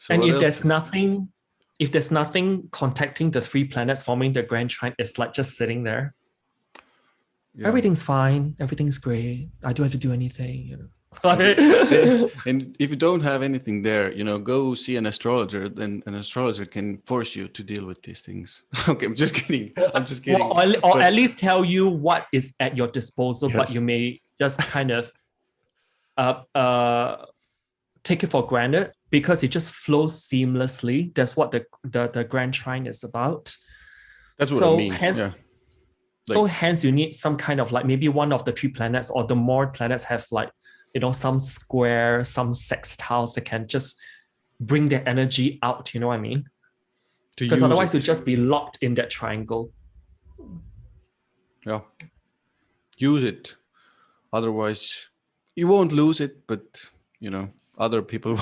and if there's nothing contacting the 3 planets forming the grand trine, it's like just sitting there. Yeah. Everything's fine. Everything's great. I don't have to do anything,
And if you don't have anything there, go see an astrologer. Then an astrologer can force you to deal with these things. Okay, I'm just kidding.
Or at least tell you what is at your disposal, yes. But you may just kind of take it for granted because it just flows seamlessly. That's what the grand trine is about.
That's what I mean.
Hence, yeah. So hence you need some kind of like maybe one of the 3 planets or the more planets have like, some square, some sextiles that can just bring the energy out, you know what I mean? Because otherwise you'll just be locked in that triangle.
Yeah. Use it. Otherwise you won't lose it, but other people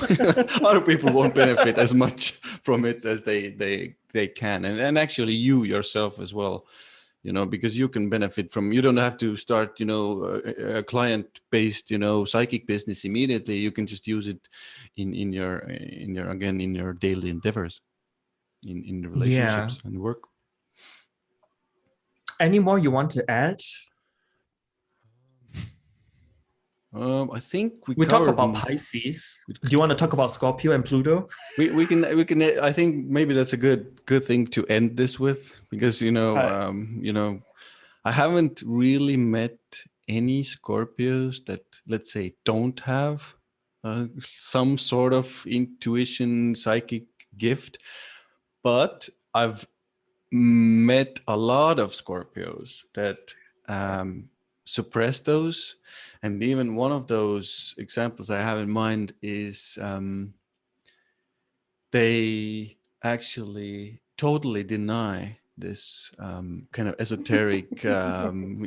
other people won't benefit as much from it as they can, and actually you yourself as well, you know, because you can benefit from, you don't have to start, you know, a client based, you know, psychic business immediately. You can just use it in your again in your daily endeavors, in the relationships and work.
Any more you want to add?
I think we
talk
covered
about Pisces. Do you want to talk about Scorpio and Pluto?
We can I think maybe that's a good thing to end this with, because you know I haven't really met any Scorpios that, let's say, don't have some sort of intuition, psychic gift, but I've met a lot of Scorpios that suppress those. And even one of those examples I have in mind is they actually totally deny this kind of esoteric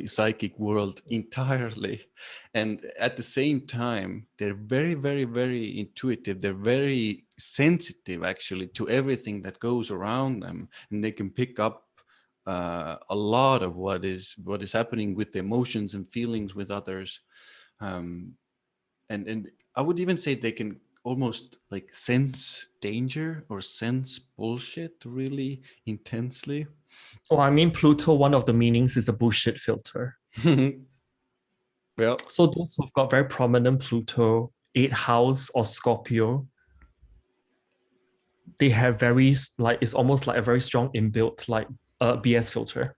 psychic world entirely, and at the same time they're very, very, very intuitive. They're very sensitive actually to everything that goes around them, and they can pick up a lot of what is happening with the emotions and feelings with others, and I would even say they can almost like sense danger or sense bullshit really intensely.
Oh, I mean, Pluto, one of the meanings is a bullshit filter.
Well,
so those who've got very prominent Pluto, 8th house or Scorpio, they have very, like, it's almost like a very strong inbuilt, like, BS filter.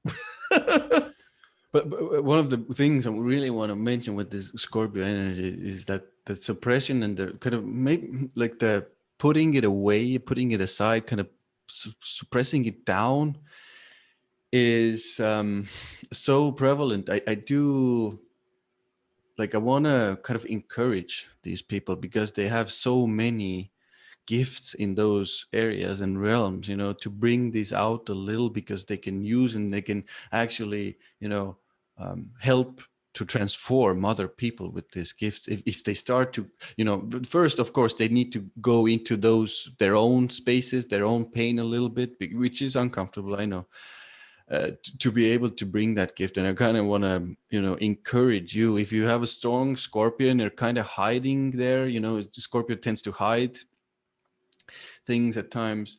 But one of the things I really want to mention with this Scorpio energy is that the suppression and the kind of maybe like the putting it away, putting it aside, kind of suppressing it down is so prevalent. I do, like, I want to kind of encourage these people because they have so many gifts in those areas and realms, you know, to bring this out a little, because they can use and they can actually, you know, help to transform other people with these gifts if they start to, you know, but first of course they need to go into those their own spaces, their own pain a little bit, which is uncomfortable, I know, to be able to bring that gift. And I kind of want to, you know, encourage you, if you have a strong Scorpio and they're kind of hiding there, you know, Scorpio tends to hide things at times,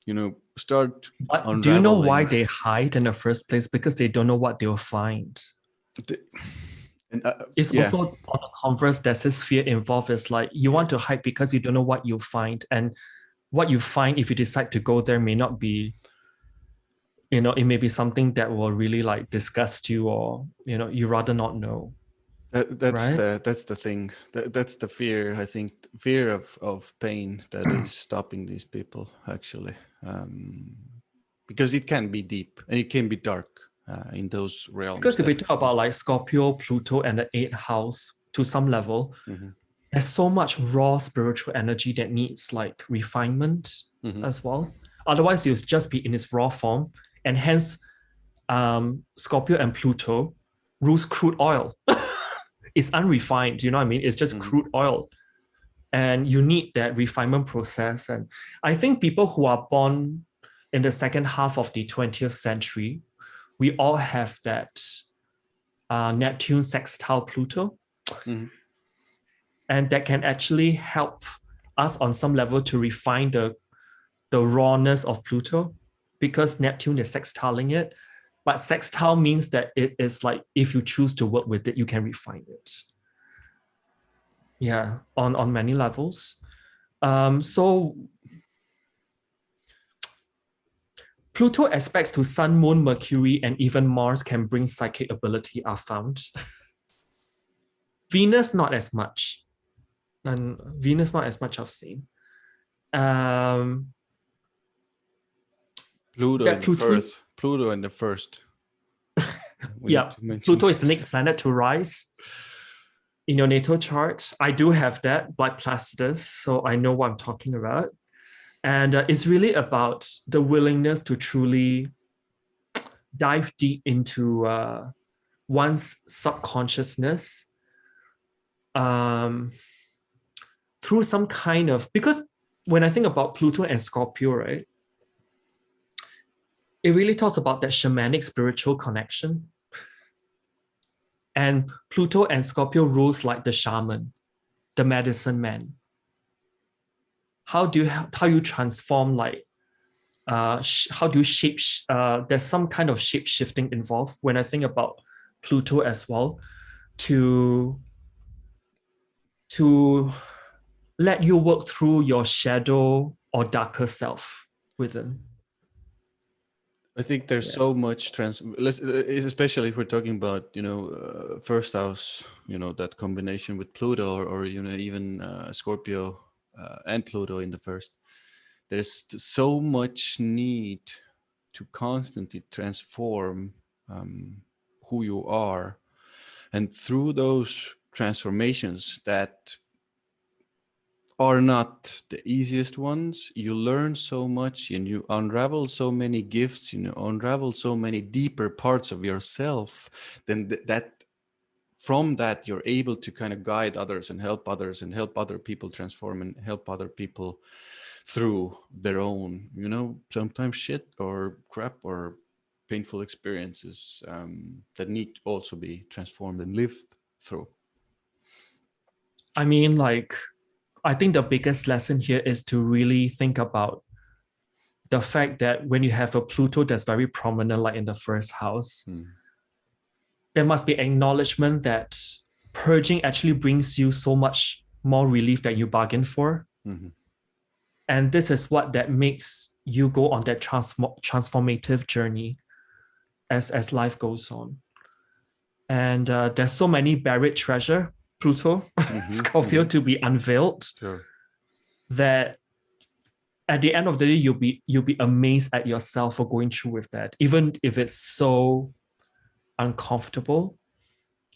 you know, start unraveling.
Do you know why they hide in the first place? Because they don't know what they'll find. It's also on the converse, there's this fear involved. It's like you want to hide because you don't know what you'll find, and what you find, if you decide to go there, may not be, you know, it may be something that will really like disgust you, or, you know, you rather not know.
That's
right?
that's the thing. That's the fear. I think fear of pain that is stopping these people actually, because it can be deep and it can be dark in those realms.
Because if we talk about like Scorpio, Pluto, and the 8th house to some level, there's so much raw spiritual energy that needs like refinement as well. Otherwise, you'll just be in its raw form, and hence, Scorpio and Pluto rules crude oil. It's unrefined, you know what I mean? It's just crude oil. And you need that refinement process. And I think people who are born in the second half of the 20th century, we all have that Neptune sextile Pluto. And that can actually help us on some level to refine the rawness of Pluto, because Neptune is sextiling it. But sextile means that it is like, if you choose to work with it, you can refine it. Yeah, on many levels. So Pluto aspects to Sun, Moon, Mercury, and even Mars can bring psychic ability are found. Venus, not as much. And Venus, not as much I've seen.
Pluto in the first.
Yeah, Pluto is the next planet to rise in your natal chart. I do have that, like Placidus, so I know what I'm talking about. And it's really about the willingness to truly dive deep into one's subconsciousness, through some kind of, because when I think about Pluto and Scorpio, right, it really talks about that shamanic spiritual connection. And Pluto and Scorpio rules like the shaman, the medicine man. How you transform, like, how do you shape, there's some kind of shape shifting involved when I think about Pluto as well, to let you work through your shadow or darker self within.
I think there's so much especially if we're talking about, first house, that combination with Pluto, or even Scorpio and Pluto in the first. There's so much need to constantly transform who you are, and through those transformations that are not the easiest ones, you learn so much and you unravel so many gifts, unravel so many deeper parts of yourself. Then that from that you're able to kind of guide others and help other people transform and help other people through their own, sometimes shit or crap or painful experiences that need to also be transformed and lived through.
I mean, like, I think the biggest lesson here is to really think about the fact that when you have a Pluto that's very prominent, like in the first house, there must be acknowledgement that purging actually brings you so much more relief than you bargained for.
Mm-hmm.
And this is what that makes you go on that transformative journey as life goes on. And there's so many buried treasure, Pluto, Scorpio, to be unveiled.
Sure.
That at the end of the day, you'll be amazed at yourself for going through with that, even if it's so uncomfortable.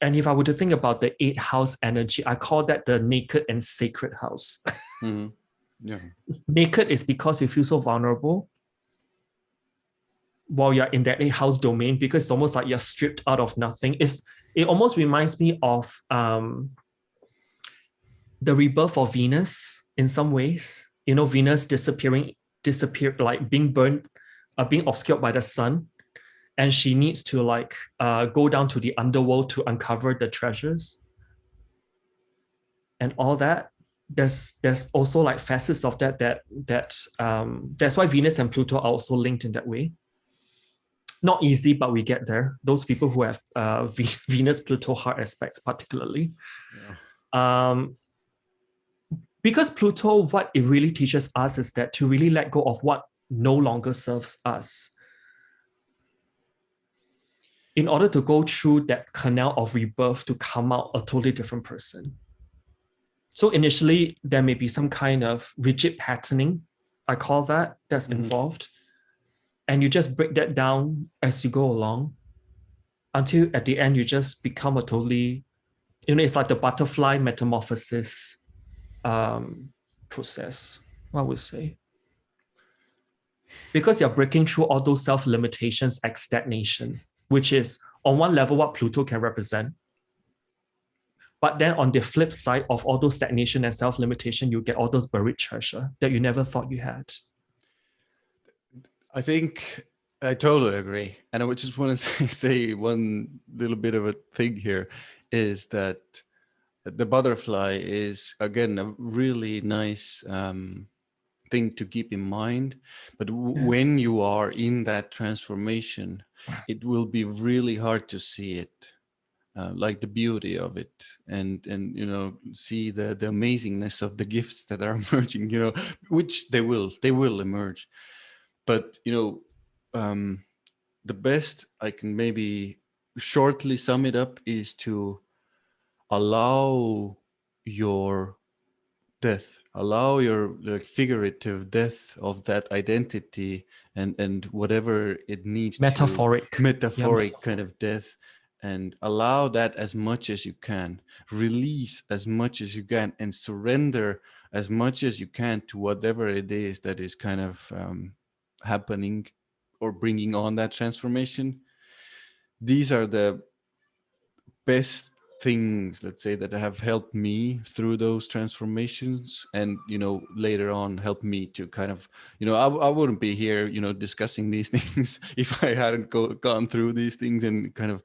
And if I were to think about the 8th house energy, I call that the naked and sacred house.
Mm-hmm. Yeah.
Naked is because you feel so vulnerable while you're in that 8th house domain, because it's almost like you're stripped out of nothing. It almost reminds me of the rebirth of Venus in some ways. Venus disappeared, like being burned, being obscured by the sun. And she needs to go down to the underworld to uncover the treasures and all that. There's also like facets of that that's why Venus and Pluto are also linked in that way. Not easy, but we get there. Those people who have Venus Pluto heart aspects particularly. Yeah. Because Pluto, what it really teaches us is that to really let go of what no longer serves us, in order to go through that canal of rebirth to come out a totally different person. So initially, there may be some kind of rigid patterning, I call that's involved. And you just break that down as you go along until at the end, you just become a totally, it's like the butterfly metamorphosis process, I would say. Because you're breaking through all those self-limitations like stagnation, which is on one level what Pluto can represent. But then on the flip side of all those stagnation and self-limitation, you get all those buried treasure that you never thought you had.
I think I totally agree. And I would just want to say one little bit of a thing here is that the butterfly is, again, a really nice thing to keep in mind. But when you are in that transformation, it will be really hard to see it. Like the beauty of it, and see the amazingness of the gifts that are emerging, which they will emerge. But the best I can maybe shortly sum it up is to allow your death, allow your figurative death of that identity and whatever it needs
metaphoric
kind of death, and allow that as much as you can, release as much as you can, and surrender as much as you can to whatever it is that is kind of happening or bringing on that transformation. These are the best things, let's say, that have helped me through those transformations, and later on helped me to kind of, I wouldn't be here discussing these things if I hadn't gone through these things and kind of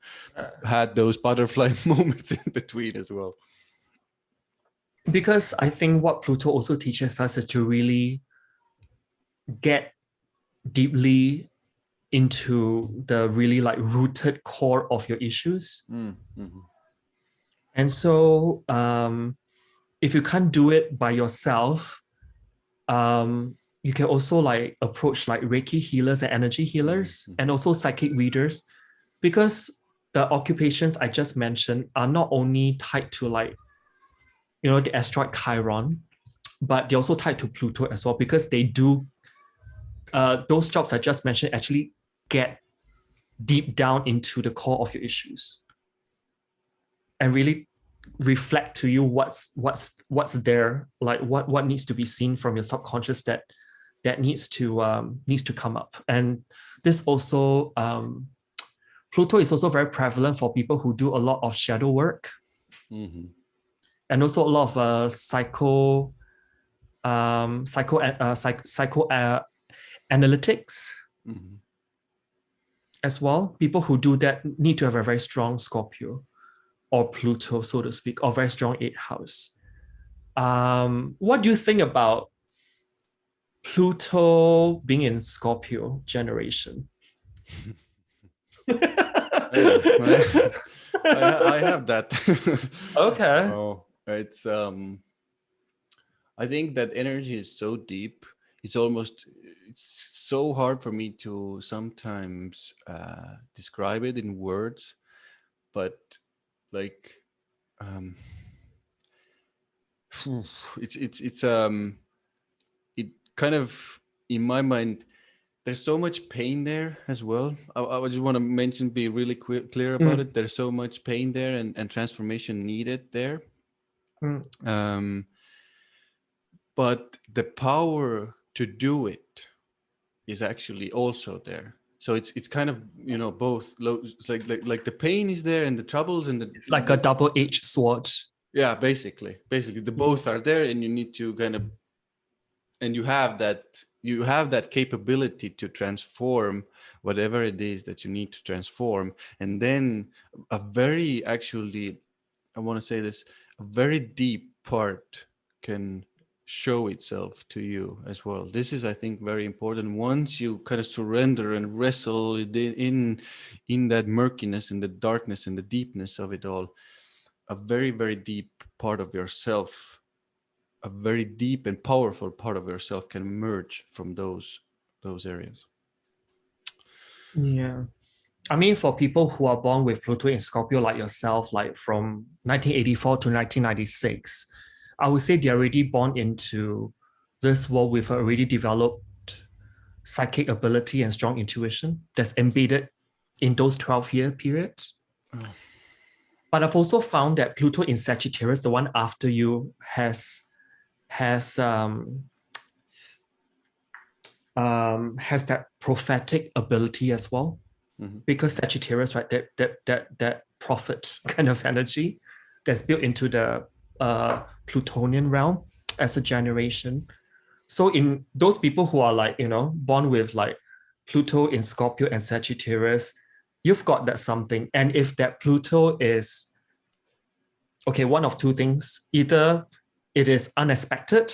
had those butterfly moments in between as well.
Because I think what Pluto also teaches us is to really get deeply into the really like rooted core of your issues.
Mm-hmm.
And so if you can't do it by yourself, you can also like approach like Reiki healers and energy healers, and also psychic readers, because the occupations I just mentioned are not only tied to like, the asteroid Chiron, but they're also tied to Pluto as well, because they do, those jobs I just mentioned actually get deep down into the core of your issues and really reflect to you what's there, like what needs to be seen from your subconscious that needs to come up. And this also, Pluto is also very prevalent for people who do a lot of shadow work, and also a lot of analytics as well. People who do that need to have a very strong Scorpio or Pluto, so to speak, or very strong 8th house. What do you think about Pluto being in Scorpio generation?
I have that.
Okay.
Oh, it's I think that energy is so deep. It's so hard for me to sometimes describe it in words, but like it's it kind of, in my mind, there's so much pain there as well. I just want to be really clear about it. There's so much pain there, and transformation needed there. But the power to do it is actually also there. So it's kind of, both. It's like the pain is there, and the troubles, and
it's like a double-edged sword.
Yeah, basically the both are there, and you need to kind of, and you have that capability to transform whatever it is that you need to transform. And then a very, actually, I want to say this, a very deep part can show itself to you as well. This is, I think, very important. Once you kind of surrender and wrestle in that murkiness and the darkness and the deepness of it all, a very, very deep part of yourself, a very deep and powerful part of yourself, can emerge from those areas.
Yeah. I mean, for people who are born with Pluto in Scorpio, like yourself, like from 1984 to 1996, I would say they're already born into this world with a already developed psychic ability and strong intuition that's embedded in those 12-year periods. But I've also found that Pluto in Sagittarius, the one after you, has that prophetic ability as well, because Sagittarius, right, that prophet kind of energy that's built into the Plutonian realm as a generation. So in those people who are like, born with like Pluto in Scorpio and Sagittarius, you've got that something. And if that Pluto is, okay, one of two things: either it is unexpected,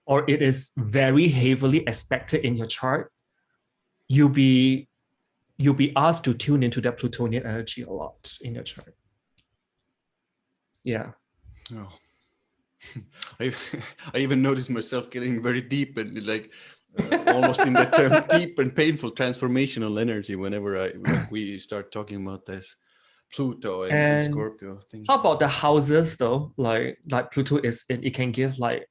or it is very heavily expected in your chart, you'll be asked to tune into that Plutonian energy a lot in your chart. Yeah.
Oh. I even noticed myself getting very deep and like almost in that term, deep and painful transformational energy whenever we start talking about this Pluto and Scorpio thing.
How about the houses though? Like Pluto it can give like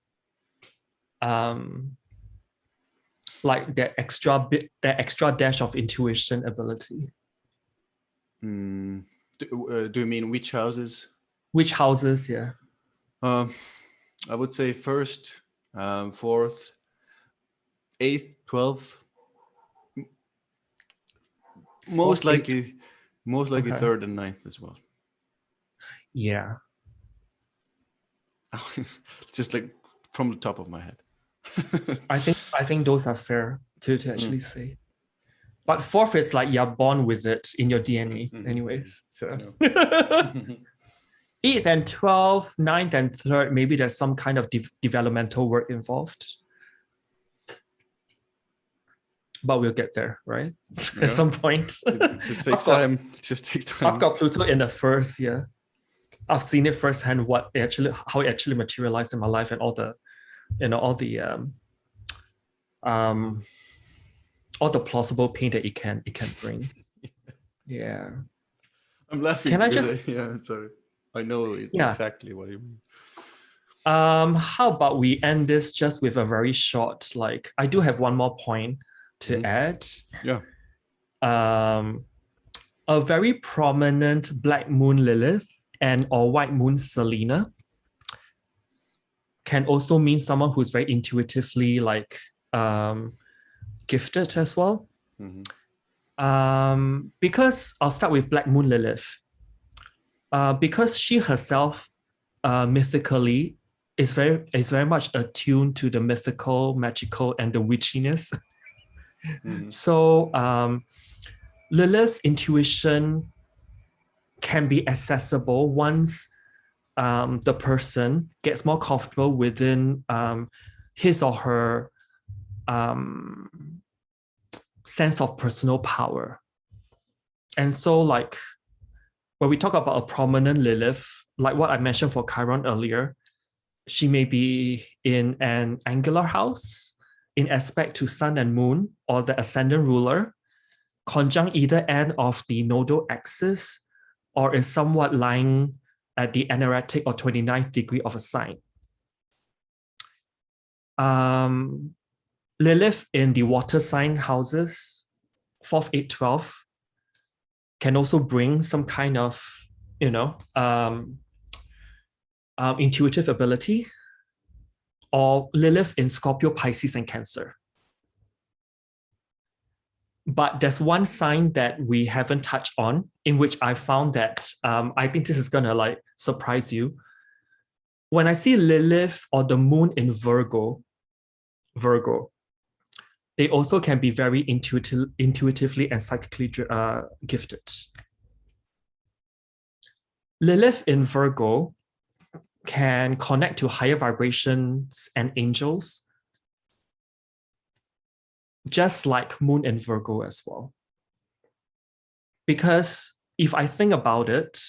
that extra dash of intuition ability.
Do you mean which houses?
Which houses? Yeah.
I would say first, 4th, 8th, 12th. Most likely Most likely
Okay.
3rd and 9th as well.
Yeah.
Just like from the top of my head.
I think those are fair to actually say. But 4th is like you're born with it in your DNA, anyways. So 8th and 12th, 9th and 3rd, maybe there's some kind of developmental work involved. But we'll get there, right? At some point.
It just takes time. It just takes time.
I've got Pluto in the 1st year. I've seen it firsthand how it actually materialized in my life and all the plausible pain that it can bring. Yeah.
I'm laughing.
Can I just?
Sorry. I know exactly what you mean.
How about we end this just with a very short, like, I do have one more point to add.
Yeah.
A very prominent black moon Lilith and or white moon Selena can also mean someone who's very intuitively like gifted as well. Because I'll start with black moon Lilith. Because she herself mythically is very much attuned to the mythical, magical, and the witchiness. So Lilith's intuition can be accessible once the person gets more comfortable within his or her sense of personal power. And so, like, when we talk about a prominent Lilith, like what I mentioned for Chiron earlier, she may be in an angular house in aspect to sun and moon or the ascendant ruler, conjunct either end of the nodal axis, or is somewhat lying at the anaretic or 29th degree of a sign. Lilith in the water sign houses, 4th, 8th, 12th, can also bring some kind of, intuitive ability, or Lilith in Scorpio, Pisces, and Cancer. But there's one sign that we haven't touched on, in which I found that I think this is gonna like surprise you. When I see Lilith or the moon in Virgo, they also can be very intuitively and psychically gifted. Lilith in Virgo can connect to higher vibrations and angels, just like moon in Virgo as well. Because if I think about it,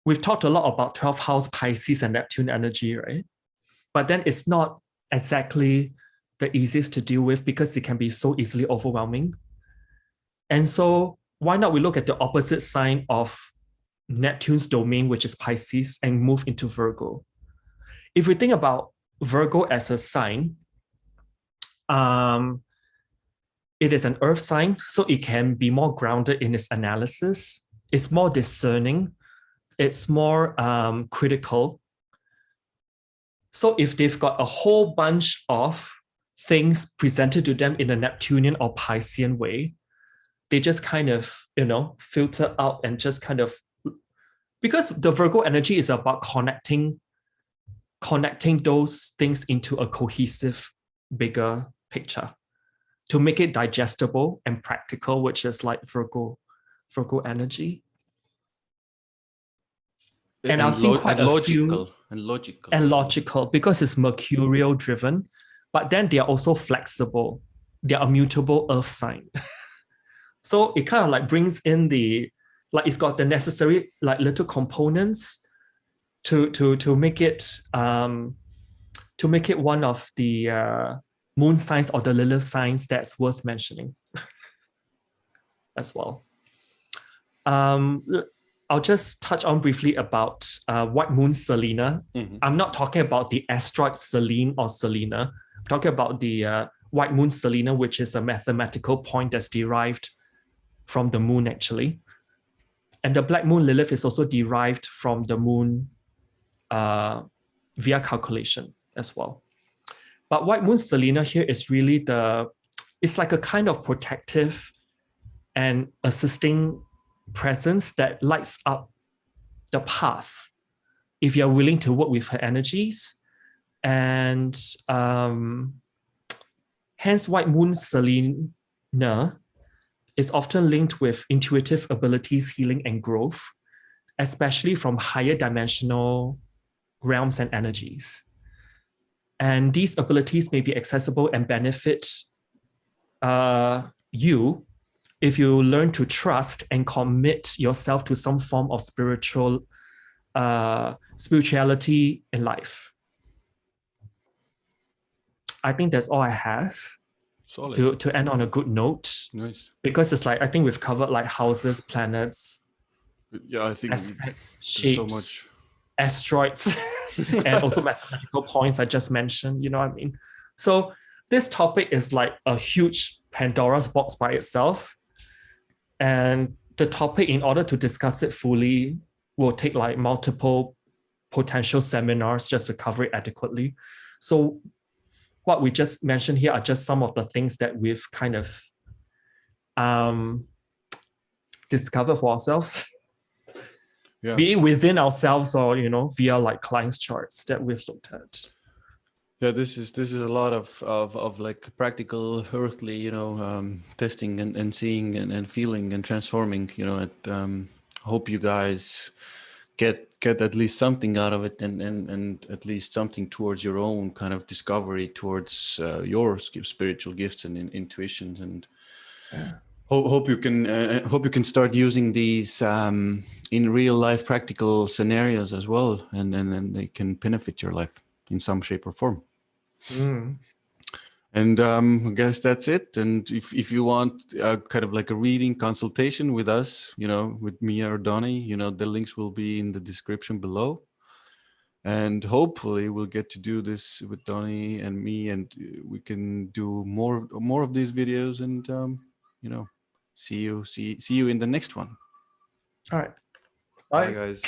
we've talked a lot about 12th house Pisces and Neptune energy, right? But then it's not exactly the easiest to deal with because it can be so easily overwhelming. And so why not we look at the opposite sign of Neptune's domain, which is Pisces, and move into Virgo. If we think about Virgo as a sign, it is an earth sign, so it can be more grounded in its analysis. It's more discerning. It's more critical. So if they've got a whole bunch of things presented to them in a Neptunian or Piscean way, they just kind of, filter out and just kind of, because the Virgo energy is about connecting those things into a cohesive, bigger picture to make it digestible and practical, which is like Virgo energy. And I've seen quite a few
and logical
because it's mercurial driven, but then they are also flexible. They are a mutable earth sign. So it kind of like brings in it's got the necessary like little components to make it one of the moon signs or the Lilith signs that's worth mentioning as well. I'll just touch on briefly about white moon Selena. I'm not talking about the asteroid Selene or Selena. I'm talking about the white moon Selena, which is a mathematical point that's derived from the moon actually. And the black moon Lilith is also derived from the moon via calculation as well. But white moon Selena here is really it's like a kind of protective and assisting presence that lights up the path if you're willing to work with her energies. And hence White Moon Selena is often linked with intuitive abilities, healing, and growth, especially from higher dimensional realms and energies. And these abilities may be accessible and benefit you if you learn to trust and commit yourself to some form of spirituality in life. I think that's all I have.
Solid.
To end on a good note.
Nice.
Because it's like, I think we've covered like houses, planets,
yeah, I think
aspects,
there's
shapes,
so much.
asteroids, and also mathematical points I just mentioned, you know what I mean? So this topic is like a huge Pandora's box by itself. And the topic, in order to discuss it fully, will take like multiple potential seminars just to cover it adequately. So what we just mentioned here are just some of the things that we've kind of discovered for ourselves. Yeah. Be it within ourselves or, you know, via like clients' charts that we've looked at.
Yeah, this is a lot of like practical earthly, you know, testing and seeing and feeling and transforming, you know. Hope you guys get at least something out of it, and at least something towards your own kind of discovery towards your spiritual gifts and intuitions. And hope you can start using these in real life practical scenarios as well, and then they can benefit your life in some shape or form. And I guess that's it. And if you want kind of like a reading consultation with us, you know, with me or Donny, you know, the links will be in the description below. And hopefully we'll get to do this with Donny and me, and we can do more of these videos. And you know, see you in the next one.
All right.
Bye guys.